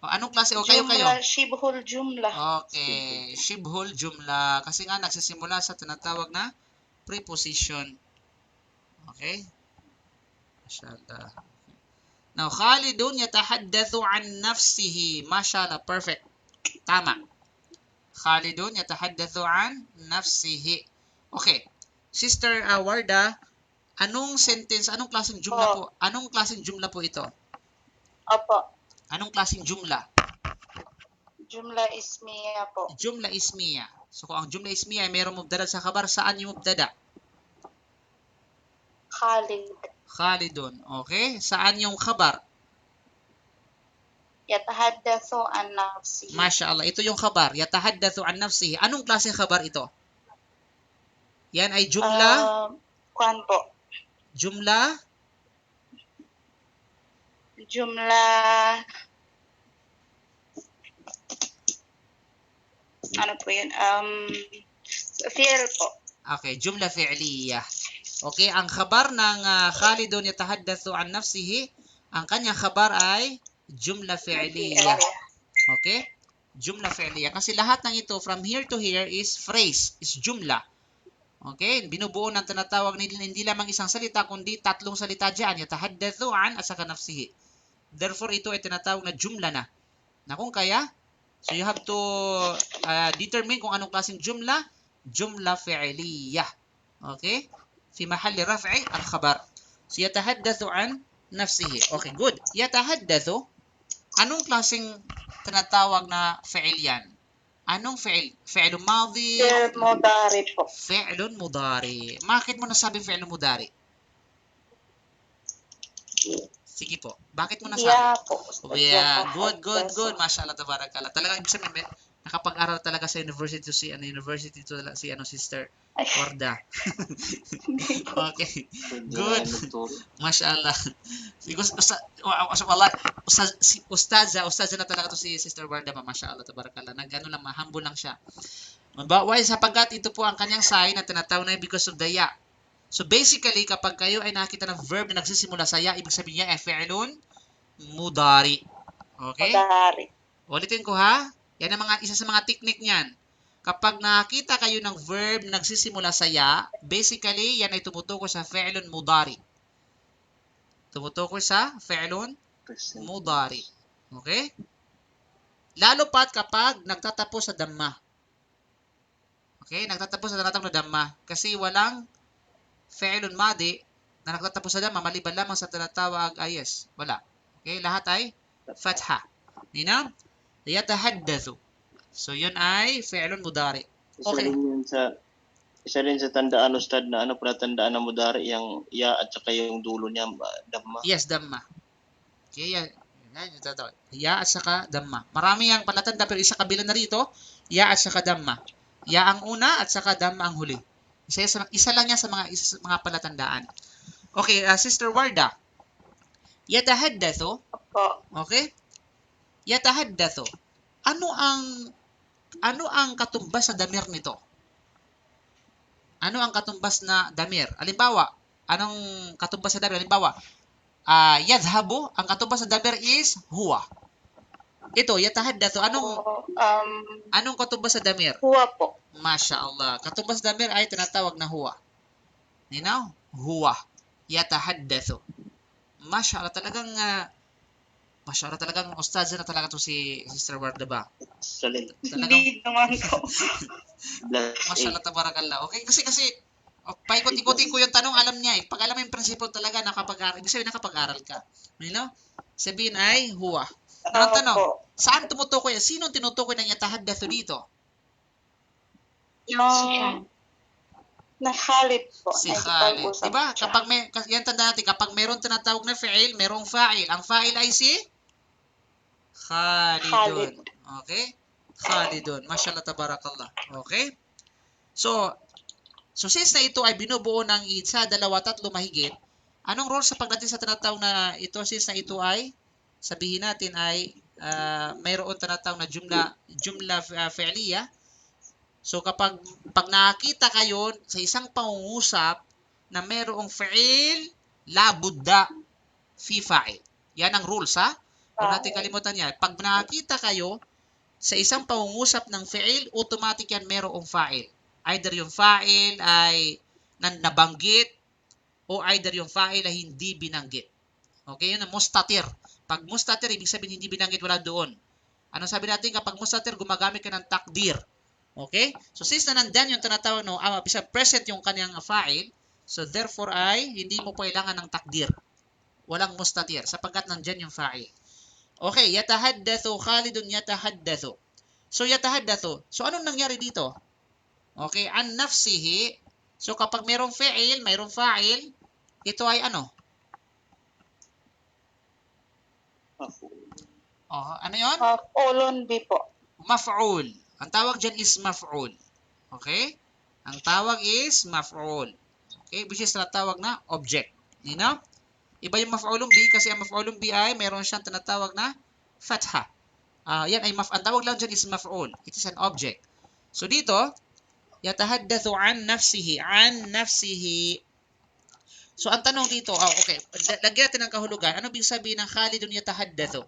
A: Anong klase? O kayo?
C: Jumla, shibhul jumla.
A: Okay. Shibhul jumla. Kasi nga nagsisimula sa tinatawag na preposition. Okay? Mashallah. Now, Khalidun yatahaddathu an nafsihi. Mashallah. Perfect. Tama. Khalidun yatahaddathu an nafsihi. Okay. Sister Warda, anong sentence, anong klaseng jumla po? Anong klaseng jumla po ito?
C: Opo.
A: Anong klaseng jumla?
C: Jumla ismiya po.
A: Jumla ismiya. So kung ang jumla ismiya ay mayroong mubtada sa khabar, saan yung mubtada?
C: Khalid.
A: Khalidun. Okay? Saan yung khabar?
C: Yatahaddathu an nafsihi.
A: Masya Allah. Ito yung khabar. Yatahaddathu an nafsihi. Anong klaseng khabar ito? Yan ay jumla?
C: Kuan po.
A: Jumla?
C: Jumla ano po yun? Fi'l po.
A: Okay. Jumla fi'liyah. Okay. Ang khabar ng Khalidun yatahaddathu an nafsihi, ang kanyang khabar ay jumla fi'liyah. Okay? Jumla fi'liyah. Kasi lahat ng ito from here to here is phrase, is jumla. Okay? Binubuo ng tinatawag hindi lamang isang salita, kundi tatlong salita dyan. Yatahaddathu an at saka nafsihi. Therefore, ito ay tinatawag na jumla na. Na kung kaya, so you have to determine kung anong klaseng jumla. Jumla fi'liyah. Okay? Fi mahalli raf'i al-khabar. So, yatahaddathu an nafsihi. Okay, good. Yatahaddathu. Anong klaseng tinatawag na fi'il yan? Anong fi'il? Fi'ilun madhi?
C: Fi'l mudari po.
A: Fi'ilun mudari. Bakit mo nasabing fi'ilun mudari? Sige po. Bakit mo nasabi?
C: Yeah po.
A: Yeah. Good. Mashallah, tabarakallah. Talagang ibig sabihin, nakapag-aral talaga sa university si Sister Warda. Okay. Good. Mashallah. Ustaza na talaga to si Sister Warda, mashallah, tabarakallah. Humble lang siya. Why? Sapagkat ito po ang kanyang sign na tinatawag na because of the ya. So basically, kapag kayo ay nakita ng verb na nagsisimula sa ya, ibig sabihin niya ay fi'lun mudari. Okay?
C: Mudari.
A: Ulitin ko ha. Yan ang isa sa mga technique niyan. Kapag nakita kayo ng verb na nagsisimula sa ya, basically, yan ay tumutukoy sa fi'lun mudari. Tumutukoy sa fi'lun mudari. Okay? Lalo pat kapag nagtatapos sa damma. Okay? Nagtatapos sa tinatawag na damma. Kasi walang fi'lun madi na nagtatapos sa damma, maliban lamang sa tinatawag ayes. Wala. Okay? Lahat ay fatha. Nina? Yatahaddathu. So, yun ay fi'lun mudari. Okay.
D: Isa rin sa tandaan, Ustad, na ano para tandaan na mudari, yung ya at saka yung dulo niya, damma.
A: Yes, damma. Okay, yan. Ya at saka damma. Marami ang palatanda pero isa kabilang na rito, ya at saka damma. Ya ang una at saka damma ang huli. Isa lang yan sa mga palatandaan. Okay, Sister Warda. Yatahaddathu.
C: Opo.
A: Okay? Yatahaddathu. Ano ang katumbas sa damir nito? Ano ang katumbas na damir? Halimbawa, anong katumbas sa damir? Halimbawa, yadhabu, ang katumbas sa damir is huwa. Ito, yatahaddathu, anong katumbas sa damir?
C: Huwa po.
A: Masya Allah. Katumbas sa damir ay tinatawag na huwa. Ninaw? Huwa. Yatahaddathu. Masya Allah, talagang ustadza na talaga to si Sister Warda ba?
D: Excellent.
C: Hindi naman po.
A: Mashallah, tabarakallah. Okay, kasi paikot-ikotin ko yung tanong, alam niya eh. Pag alam mo yung principle talaga, nakapag-aral. Ibig sabihin, nakapag-aral ka. You know? Sabihin ay, huwa. Ang tanong, saan tumutukoy? Sino tinutukoy ng yatahaddathu dito?
C: Yung na Khalid po.
A: Si Khalid. Diba? Yan tanda natin, kapag meron tinatawag na fi'il, merong fa'il. Ang fa'il ay si? Khalidun. Okay? Khalidun. Mashallah, tabarakallah. Okay? So since na ito ay binubuo ng isa, dalawa, tatlo, mahigit, anong role sa pagdating sa tinatawag na ito, since na ito ay, sabihin natin ay, mayroon tinatawag na jumla fi'liya. So pag nakakita kayo sa isang pangungusap na mayroong fi'il, la budda fi fa'il. Yan ang rules ha. Huwag natin kalimutan yan. Pag nakakita kayo sa isang pangungusap ng fi'il, automatic yan mayroong fa'il. Either yung fa'il ay nabanggit o either yung fa'il ay hindi binanggit. Okay, yun ang mustatir. Pag mustatir, ibig sabihin hindi binanggit, wala doon. Ano sabi natin? Kapag mustatir, gumagamit ka ng takdir. Okay? So since na nandiyan yung tinatawag bisa present yung kanyang fa'il, so therefore ay hindi mo kailangan ng takdir. Walang mustatir sapagkat nandiyan yung fa'il. Okay, yatahaddathu Khalidun yatahaddathu. So yatahaddathu. So anong nangyari dito? Okay, an nafsihi. So kapag mayroong fi'il, mayroong fa'il, ito ay ano? Ano 'yon?
C: Maf'ulun bi po.
A: Maf'ul. Ang tawag dyan is maf'ul. Okay? Ang tawag is maf'ul. Okay? Which is tinatawag na object. You know? Iba yung maf'ulun bi kasi ang maf'ulun bi ay meron siyang tinatawag na fatha. Yan ay ang tawag lang dyan is maf'ul. It is an object. So dito, yatahaddathu an nafsihi. An nafsihi. So ang tanong dito, okay. Lagyan natin ng kahulugan. Ano ibig sabihin ng Khalidun yatahaddathu?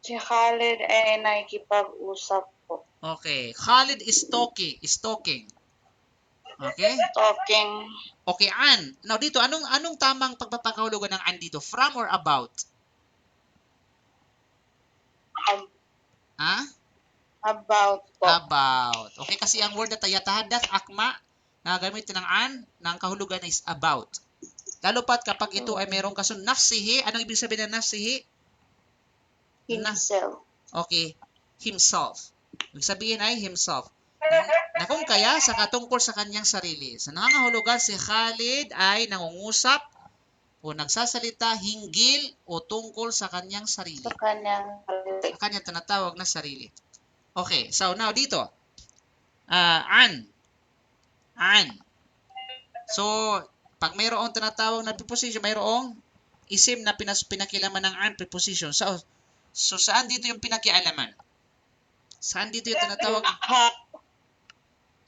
C: Si Khalid ay nakikipag-usap po.
A: Okay. Khalid is talking. Okay?
C: Talking.
A: Okay, an. Now dito, anong tamang pagpapakahulugan ng an dito? From or about?
C: About po.
A: About. Okay, kasi ang word na yatahaddath, akma, na gamitin ng an, ng kahulugan is about. Lalo pat kapag ito ay merong kaso nafsihi, anong ibig sabihin ng nafsihi?
C: Himself.
A: Okay, himself. Ibig sabihin ay himself. Na kung kaya sa katungkol sa kanyang sarili. Sa nangangahulugan, si Khalid ay nangungusap o nagsasalita hinggil o tungkol sa kanyang sarili.
C: Sa kanyang sarili.
A: Sa kanyang tinatawag na sarili. Okay, so now dito. An. So, pag mayroong tinatawag na preposition, mayroong isim na pinakilaman ng an preposition. So saan dito yung pinakialaman? Saan dito yung tinatawag?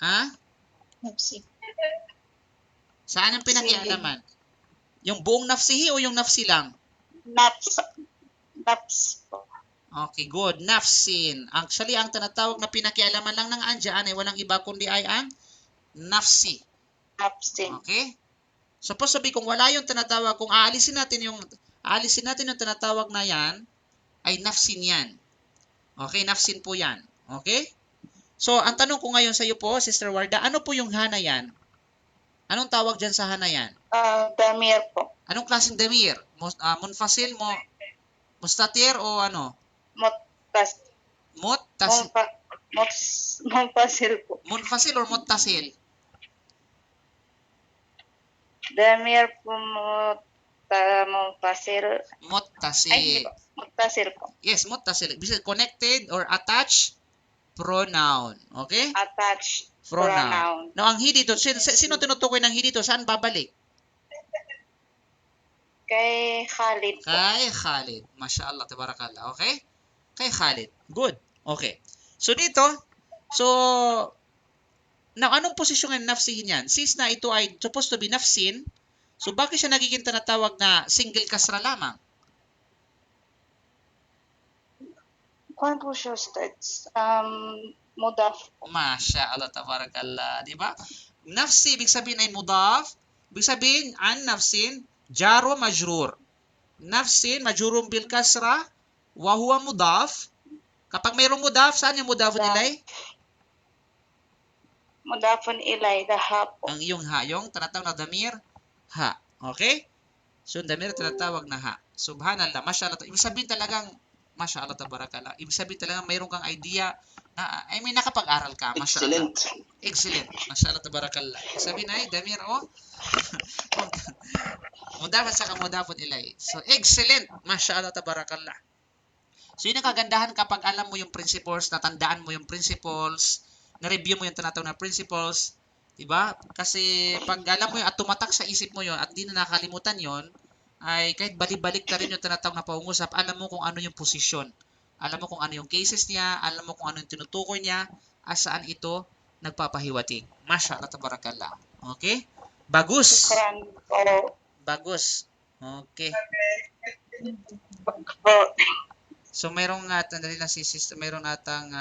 A: Ha?
C: Nafsi.
A: Saan ang pinakialaman? Yung buong nafsihi o yung nafsi lang?
C: Nafs po.
A: Okay, good. Nafsin. Actually, ang tinatawag na pinakialaman lang ng andyan ay walang iba kundi ay ang nafsi.
C: Nafsin.
A: Okay? Suppose sabi kung wala yung tinatawag, kung aalisin natin yung tinatawag na yan, ay nafsin yan. Okay, nafsin po yan. Okay? So, ang tanong ko ngayon sa iyo po, Sister Warda, ano po yung hana yan? Anong tawag dyan sa hana yan?
C: Damir po.
A: Anong klaseng damir? Munfasil, mustatir o ano?
C: Munfasil po.
A: Munfasil or muttasil?
C: Damir po munfasil.
A: Muttasil.
C: Muttasil po.
A: Yes, muttasil. Connected or attached pronoun. Okay?
C: Attached
A: Pronoun. Now, ang he dito, sino tinutukoy ng he dito? Saan babalik?
C: Kay Khalid po.
A: Kay Khalid. Mashallah, tabarakallah. Okay? Kay Khalid. Good. Okay. So, dito, now, anong posisyon ng nafsihin yan? Since na ito ay supposed to be nafsin, so bakit siya nagiging tinatawag na single kasra lamang?
C: Kung po siya, Ustads? Mudaf.
A: Masya Allah, tabarakallah. Diba? Nafsi, ibig sabihin ay mudaf. Ibig sabihin, an nafsin, jaro majrur. Nafsin, majrurum bil kasra, wa huwa mudaf. Kapag mayroong mudaf, saan yung mudaf nilay?
C: Mudafun ilay, daha po.
A: Ang iyong ha, yung tinatawag na damir, ha. Okay? So, yung damir tinatawag na ha. Subhanallah, masya Allah. Ibig sabihin talagang, masya Allah, tabarakallah. Ibig sabihin talagang mayroon kang idea na, I mean, nakapag-aral ka. Masya Allah. Excellent. Masya Allah, tabarakallah. Ibig sabihin ay, damir o, mudafat sa kamudafat ilay. So, excellent. Masya Allah, tabarakallah. So, yun ang kagandahan kapag alam mo yung principles, natandaan mo yung principles, na-review mo yung tinatawag na principles, diba? Kasi pag alam mo yun at tumatak sa isip mo yun at di na nakalimutan yun, ay kahit balik-balik na rin yung tinatawag na pangungusap, alam mo kung ano yung posisyon. Alam mo kung ano yung cases niya, alam mo kung ano yung tinutukoy niya, at saan ito nagpapahiwatig. Masya Allah, tabarakallah. Okay? Bagus.
C: Shukran po.
A: Bagus. Okay. So, mayroong tandali lang si sister, mayroong atang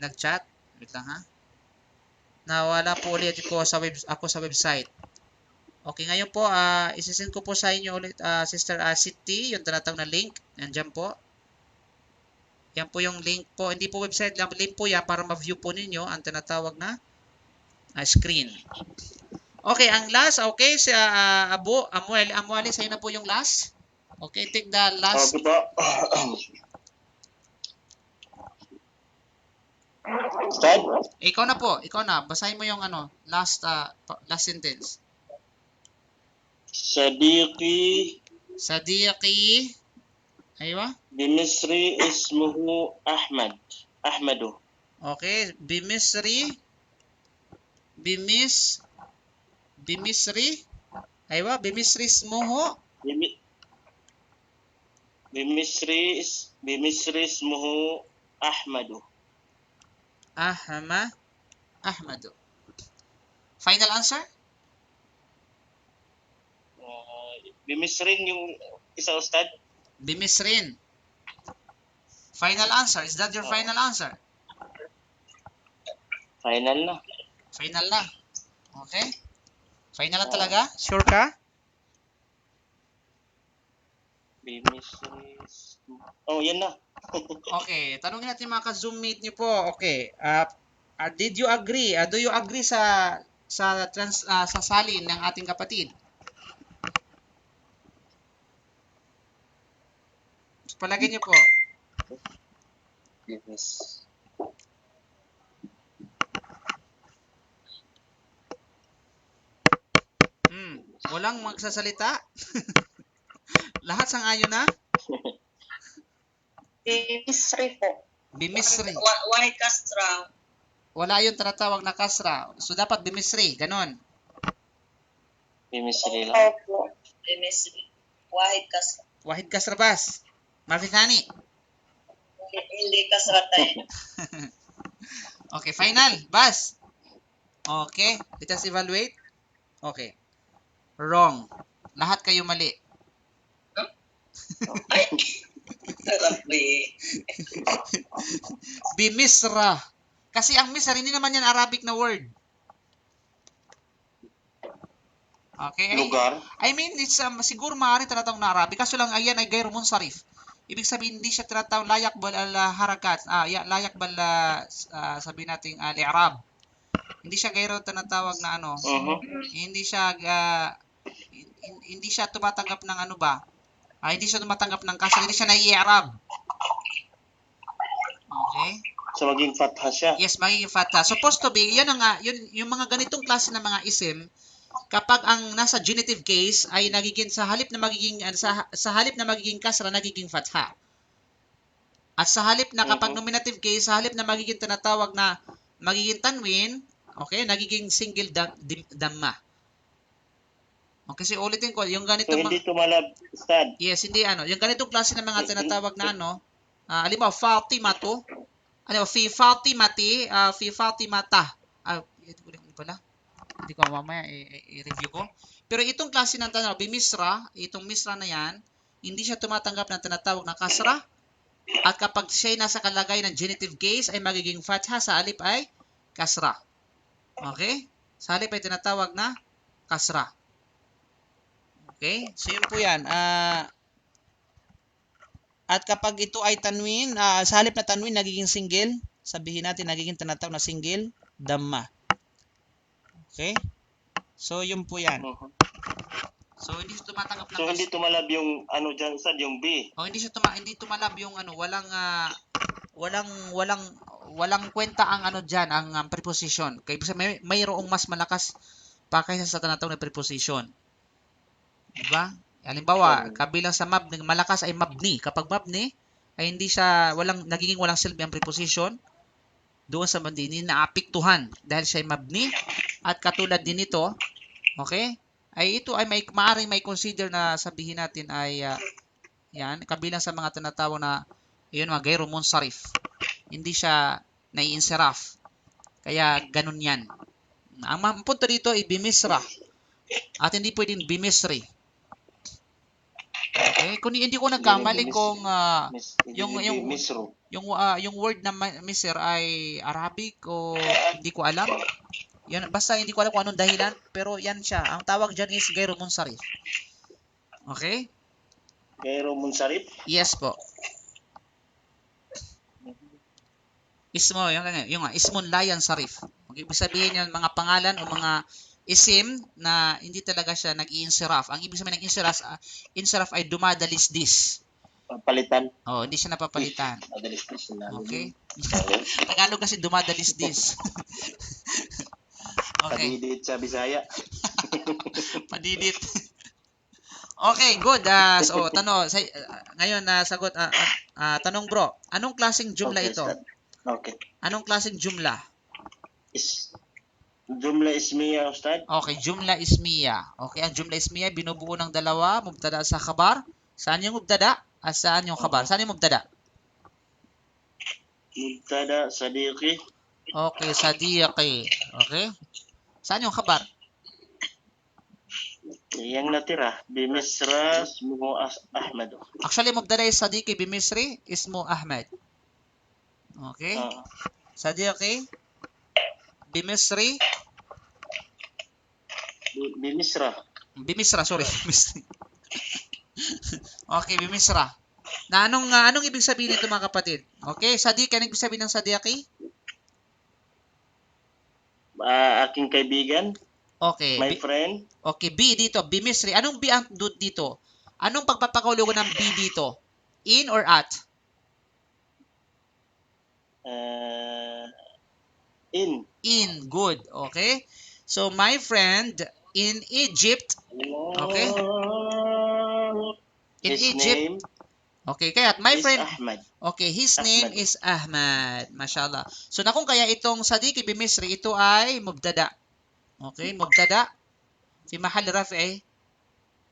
A: nag-chat. Wait lang ha. Nawala po ulit ako sa website. Okay, ngayon po, isisend ko po sa inyo ulit, Sister City, yung tinatawag na link. Nandiyan po. Yan po yung link po. Hindi po website lang, link po yan para ma-view po ninyo ang tinatawag na screen. Okay, ang last, okay, si Amuali, sa'yo na po yung last. Okay, take the last.
D: Okay po. Ustad?
A: Ikaw na. Basahin mo yung last sentence.
D: Sadiqi
A: Aywa?
D: bimisri ismuhu Ahmadu.
A: Okay, bimisri aywa, bimisri ismuhu
D: bimisri ismuhu Ahmadu.
A: Ahmadu. Final answer?
D: Bimisrin yung isa, Ustad?
A: Bimisrin. Final answer. Is that your final answer?
D: Final na.
A: Final na. Okay? Final na talaga? Sure ka?
D: Bimisri. Oh, yan na.
A: Okay. Tanungin natin mga ka-Zoom mate niyo po. Okay. Did you agree? Do you agree sa salin ng ating kapatid? Palagay niyo po.
D: Yes.
A: Walang magsasalita? Lahat sang-ayon na?
C: Bimisri po.
A: Bimisri.
F: Why kasra?
A: Wala yung tinatawag na kasra. So, dapat bimisri. Ganon.
D: Bimisri lang.
C: Opo.
F: Wahid kasra.
A: Wahid kasra bas. Mafitani.
F: Hindi kasratay.
A: Okay, final. Bas. Okay, let us evaluate. Okay. Wrong. Lahat kayo mali.
F: Ay! Grabe.
A: Bimisra. Kasi ang misra, hindi naman yan Arabic na word. Okay?
D: Lugar.
A: I mean, it's siguro maaari tinatawag na Arabic. Kaso lang, ayan ay gayro munsarif. Ibig sabihin, hindi siya tinatawag layak bal al-harakat. Layak bal, sabihin natin, al-i'rab. Hindi siya gayro tinatawag na ano. Hindi siya, hindi siya tumatanggap ng ano ba? Hindi siya tumatanggap ng kasra. Hindi siya na-i'rab. Okay?
D: So, maging fatha siya.
A: Yes, magiging fatha. Supposed to be, yan ang, yung mga ganitong klase ng mga isim, kapag ang nasa genitive case ay nagiging sa halip na magiging kasra, nagiging fatha. At sa halip na kapag nominative case, sa halip na magiging tinatawag na magiging tanwin, okay, nagiging single damma. Okay, so ulitin ko, yung ganito
D: So, hindi tumalab, Ustad.
A: yes, hindi ano, yung ganitong klase ng mga tinatawag na ano, halimbawa Fatima to, ano, fi Fatimati, fi Fatimata. Hindi pala. Hindi ko mamaya i-review ko. Pero itong klase ng tanong, bimisra, itong misra na yan, hindi siya tumatanggap ng tinatawag na kasra. At kapag siya ay nasa kalagay ng genitive case, ay magiging fatha, sa alip ay kasra. Okay? Sa alip ay tinatawag na kasra. Okay? So yun po yan. At kapag ito ay tanwin, sa halip na tanwin, nagiging single. Sabihin natin, nagiging tinatawag na single, damma. Okay? So, yun po yan. So, hindi siya tumatanggap ng
D: So, hindi tumalab yung ano dyan, Ustad, yung B.
A: hindi siya hindi tumalab yung ano, walang kwenta ang ano diyan, ang preposition. Kaya mayroong mas malakas pa kaysa sa tinatawag na preposition. Di ba? Halimbawa, kabilang sa malakas ay mabni. Kapag mabni, ay hindi siya, nagiging walang silbi ang preposition. Doon sa mandini, naapektuhan dahil siya ay mabni. At katulad din ito, okay, ay ito ay maaaring may consider na sabihin natin ay, yan, kabilang sa mga tinatawag na, yun, mga gayro munsarif. Hindi siya nai-insiraf. Kaya, ganun yan. Ang punto dito ay bimisra. At hindi pwedeng bimisri. Okay? Kung hindi ko nagkamali kung yung word na misr ay Arabic o hindi ko alam. Yan, basta hindi ko alam kung anong dahilan, pero yan siya. Ang tawag diyan is gayro munsarif. Okay?
D: Gayro munsarif?
A: Yes po. Ismo, yung ismun layan sarif. Okay, ibig sabihin yan mga pangalan o mga isim na hindi talaga siya nag-i-insiraf. Ang ibig sabihin ng insiraf ay dumadalisdis.
D: Palitan.
A: Oh, hindi siya napapalitan.
D: Dumadalisdis.
A: Okay? Tagalog kasi dumadalisdis. Okay.
D: Padidit sa Bisaya.
A: Padidit. Okay, good. So, ngayon sagot, tanong bro, anong klaseng jumla ito?
D: Ustad. Okay.
A: Anong klaseng jumla?
D: Jumla ismiya, Ustad.
A: Okay, jumla ismiya. Okay, ang jumla ismiya binubuo ng dalawa, mubtada sa khabar. Saan yung mubtada? At saan yung khabar? Saan yung mubtada?
D: Mubtada, sadiqi.
A: Okay, sadiqi. Okay. Saan yung khabar?
D: Yang natira, bimisra, ismuhu Ahmad.
A: Actually, mubtada is sadiqi bimisri, ismu Ahmad. Okay. Sadiqi bimisri. Bimisra, sorry. Okay, bimisra. Na anong ibig sabihin nito mga kapatid? Okay, sadiqi, anong ibig sabihin ng sadiqi?
D: Aking kaibigan.
A: Okay.
D: My friend.
A: Okay, B dito, bimisri. Anong B ang dito? Anong pagpapakahulugan ng B dito? In or at?
D: In.
A: In, good. Okay? So, my friend in Egypt. Okay? In
D: His
A: Egypt.
D: name
A: okay, kaya my
D: is
A: friend.
D: Ahmad.
A: Okay, his name is Ahmad. Mashallah. So, na kung kaya itong sadiqi bimisri, ito ay mubtada. Okay, mubtada. Fi mahal raf'i.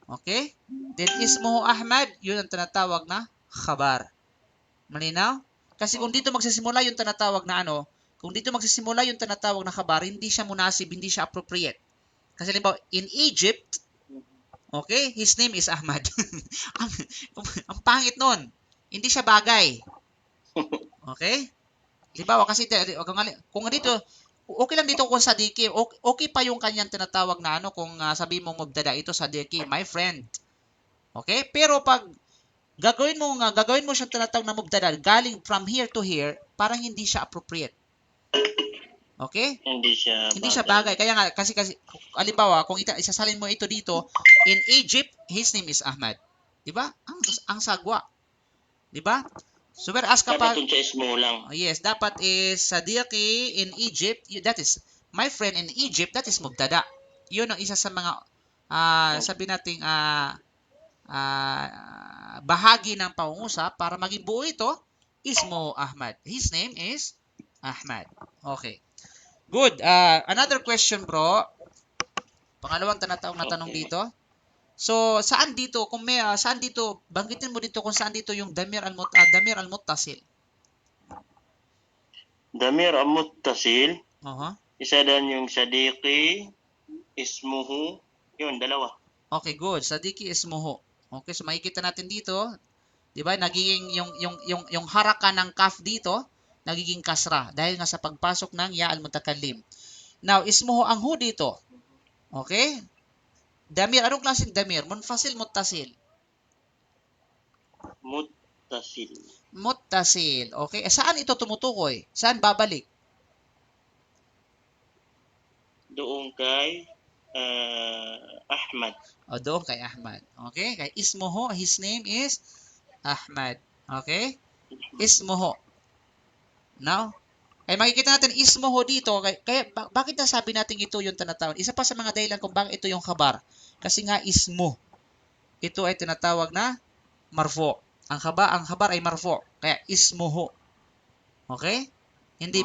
A: Okay? Then, ismuhu Ahmad, yun ang tinatawag na khabar. Malinaw? Kasi kung dito magsisimula yung tinatawag na kung dito magsisimula yung tinatawag na khabar, hindi siya munasib, hindi siya appropriate. Kasi halimbawa, in Egypt, okay, his name is Ahmad. ang pangit nun. Hindi siya bagay. Okay? Halimbawa, kasi kung dito, okay lang dito kung sadiki, okay pa yung kanyang tinatawag na kung sabi mo mubtada, ito sadiki, my friend. Okay? Pero pag gagawin mo siyang tinatawag na mubtada, galing from here to here, parang hindi siya appropriate. Okay?
D: Hindi siya
A: bagay. Kaya nga, kasi halimbawa, kung isasalin mo ito dito, in Egypt, his name is Ahmad. Diba? Ang sagwa. Diba? So, whereas kapag...
D: Dapat sa ismo lang.
A: Yes, dapat is Sadiqi in Egypt, that is, my friend in Egypt, that is mubtada. Yun ang isa sa mga, sabi nating, bahagi ng pangungusap para maging buo ito, ismo Ahmad. His name is Ahmad. Okay. Good. Another question, bro. Pangalawang tinatawag na tanong dito. So, saan dito, banggitin mo dito kung saan dito yung damir al-muttasil.
D: Damir al-muttasil.
A: Isa
D: dan yung sadiqi, ismuhu. Yun, dalawa.
A: Okay, good. Sadiqi ismuhu. Okay, so makikita natin dito, 'di ba? Nagiging yung haraka ng kaf dito, nagiging kasra dahil nga sa pagpasok ng ya al-mutakallim. Now, ismuhu ang hu dito. Okay? Damir, anong klaseng damir? Munfasil, muttasil?
D: Muttasil.
A: Muttasil. Okay? Saan ito tumutukoy? Saan babalik?
D: Doon kay Ahmad.
A: Doon kay Ahmad. Okay? Kay ismuhu, his name is Ahmad. Okay? Ismuhu. Now, kaya makikita natin ismuhu dito. Kaya bakit nasabi natin ito yung tinatawag? Isa pa sa mga dahilan kung bakit ito yung khabar. Kasi nga ismu. Ito ay tinatawag na marfu. Ang khabar ay marfu. Kaya ismuhu. Okay? Hindi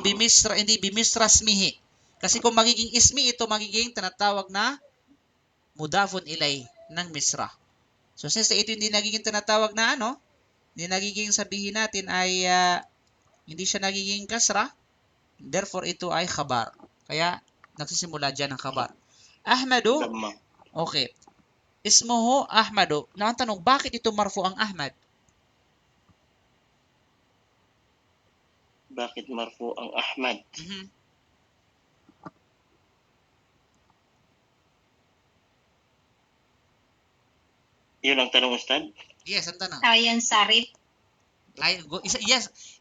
A: bimisrasmihi. Kasi kung magiging ismi, ito magiging tinatawag na mudafun ilay ng misra. So since ito hindi nagiging tinatawag na hindi nagiging sabihin natin ay hindi siya nagiging kasra, therefore ito ay khabar. Kaya nagsisimula dyan ang khabar. Ahmadu, okay. Ismuhu Ahmadu. Na ang tanong, bakit ito marfu ang Ahmad?
D: Bakit marfu ang Ahmad? Yun ang tanong, Ustad?
A: Yes, ang tanong.
C: Layan Sarif.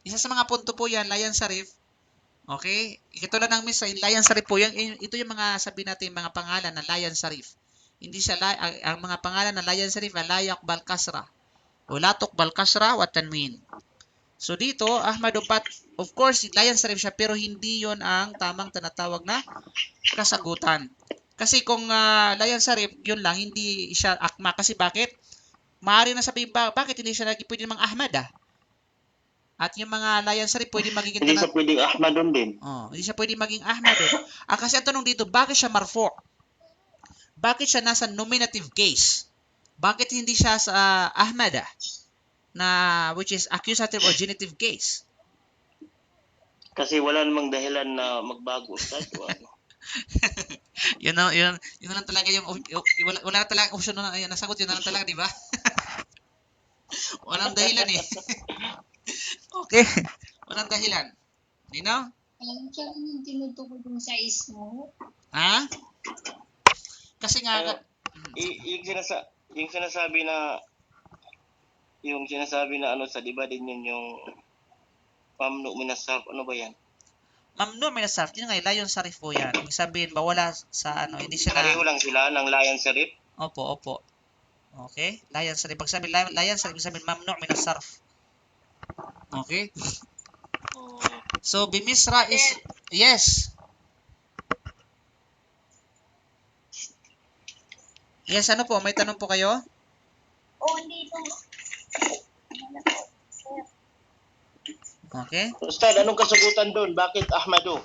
A: Isa sa mga punto po yan, Layan Sarif. Okay? Ikatulad ng misra, Layan Sarif po yan. Ito yung mga sabi natin, mga pangalan na Layan Sarif. Hindi siya, ang mga pangalan na Layan Sarif ay layak bal kasra. O latok bal kasra wa tanwin. So dito, Ahmad Upat, of course, Layan Sarif siya, pero hindi yon ang tamang tinatawag na kasagutan. Kasi kung Layan Sarif, yun lang, hindi siya akma. Kasi bakit? Maaari na sabihin bakit hindi siya pwede mang Ahmad At yung mga Layan Sarif, pwede magiging...
D: Hindi siya pwedeng Ahmad doon din.
A: Hindi siya pwede maging Ahmad doon. Kasi ang tanong dito, bakit siya marfu? Bakit siya nasa nominative case? Bakit hindi siya sa Ahmad which is accusative or genitive case?
D: Kasi wala namang dahilan na magbago, Ustad.
A: yun lang talaga yung wala na talaga option na nasagot, yun na lang talaga, di ba? Walang dahilan eh. Okay. Walang dahilan. Nino?
C: Alam siya yung tinutukoy dun sa ismo.
A: Ha? Kasi nga
D: yung sinasabi na sa diba din yun yung mamnu minasarf, ano ba yan?
A: Mamnu minasarf, yun nga, Layan Sarif po yan. Ibig sabihin, bawala sa hindi siya
D: Pareho lang sila ng Layan Sarif?
A: Opo. Okay? Layan Sarif. Pag sabi Layan Sarif, ibig sabihin, mamnu minasarf. Okay? So, bimisra is, yes. Yes, ano po? May tanong po kayo?
C: Dito.
A: Okay?
D: Ustad, anong kasagutan doon? Bakit Ahmadu?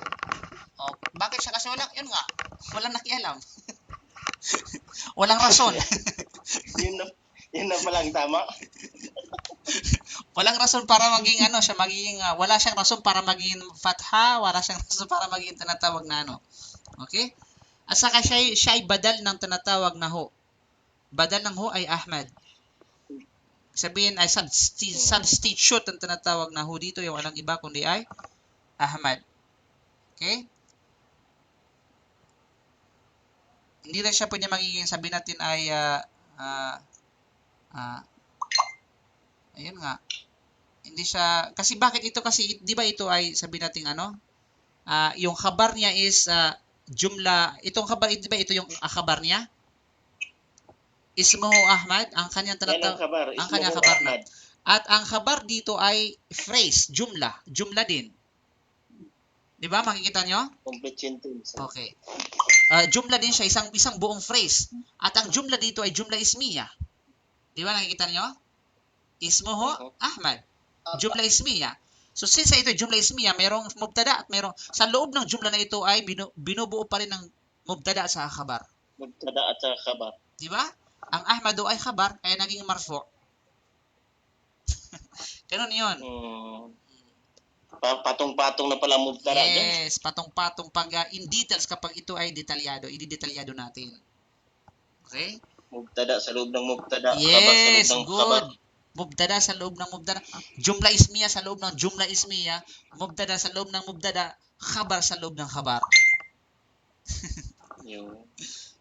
A: Bakit siya? Kasi walang nakialam. Walang rason.
D: yun na palang tama.
A: Walang rason para maging ano, siya magiging, wala siyang rason para maging fatha, wala siyang rason para maging tinatawag na ano. Okay? At saka siya ay badal ng tinatawag na ho. Badal ng ho ay Ahmad. Sabihin ay substitute ang tinatawag na ho dito, yung walang iba kundi ay Ahmad. Okay? Hindi lang siya pwede magiging, sabihin natin ay ayun nga. Hindi siya, kasi bakit ito kasi, di ba ito ay, sabi natin ano, yung khabar niya is jumla, itong khabar, di ba ito yung khabar niya? Ismuhu Ahmad, ang kanyang tinatawag, ang kanyang khabar na. At ang khabar dito ay phrase, jumla din. Di ba, makikita nyo?
D: Complete sentence.
A: Okay. Jumla din siya, isang buong phrase. At ang jumla dito ay jumla ismiya. Di ba, nakikita nyo? Ismuhu Ahmad. Jumla ismiya. So since ito jumla ismiya, mayroong mubtada at mayroong sa loob ng jumla na ito ay binubuo pa rin ng mubtada sa khabar.
D: Mubtada at sa khabar.
A: Di ba? Ang Ahmadu ay khabar kaya naging marfu. Ganun 'yon.
D: Patong-patong na pala mubtada dyan.
A: Yes, patong-patong pag in details kapag ito ay detalyado, ididetalyado natin. Okay?
D: Mubtada sa loob ng mubtada,
A: yes,
D: khabar sa loob ng
A: good.
D: khabar.
A: Mubtada sa loob ng mubtada. Jumla ismiya sa loob ng jumla ismiya. Mubtada sa loob ng mubtada. Khabar sa loob ng khabar.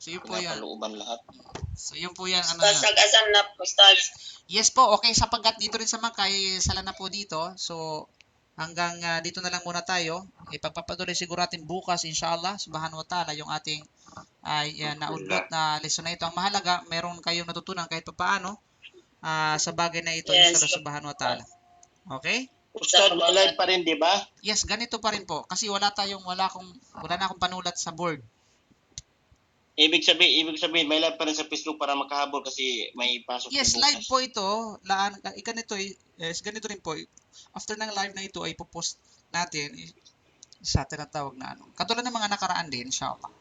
A: So yun po yan.
D: Lahat.
A: So yun po yan. Ano
F: Ustaz,
A: yan.
F: sag-asan na, Ustaz.
A: Yes po, okay. Sapagkat dito rin sa Makay, sala na po dito. So hanggang dito na lang muna tayo. Ipagpapatuloy siguro natin bukas, inshallah, subhanahu wa ta'ala, yung ating naudlot na lesson na ito. Ang mahalaga, meron kayong natutunan kahit papaano sa bagay na ito,
F: Yes.
A: inshallah subhanahu wa ta'ala. Okay?
D: Ustaz, live pa rin, di ba?
A: Yes, ganito pa rin po. Kasi wala na akong panulat sa board.
D: Ibig sabihin, may live pa rin sa Facebook para makahabol kasi may pasok.
A: Yes,
D: bukas.
A: live po ito. Ganito rin po. After ng live na ito ay popost natin sa tinatawag na ano. Katulad ng mga nakaraan din, inshallah.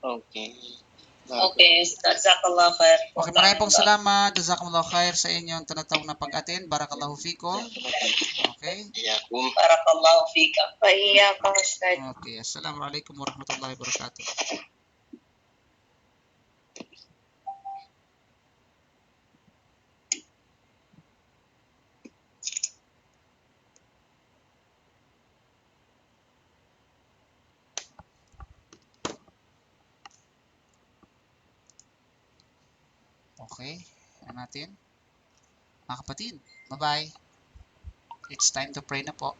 D: Okay.
F: Okay, Ustaz, jazakallah khair.
A: Okay, maraming pong salamat. Jazakumullah khair sa inyong tinatawag na pag-attend. Barakallahu fikum. Okay.
D: Iyakum.
F: Barakallahu fika.
C: Wa iyyakum, Ustaz.
A: Okay. Assalamualaikum warahmatullahi wabarakatuh. Okay, ano natin? Mga kapatid, bye-bye. It's time to pray na po.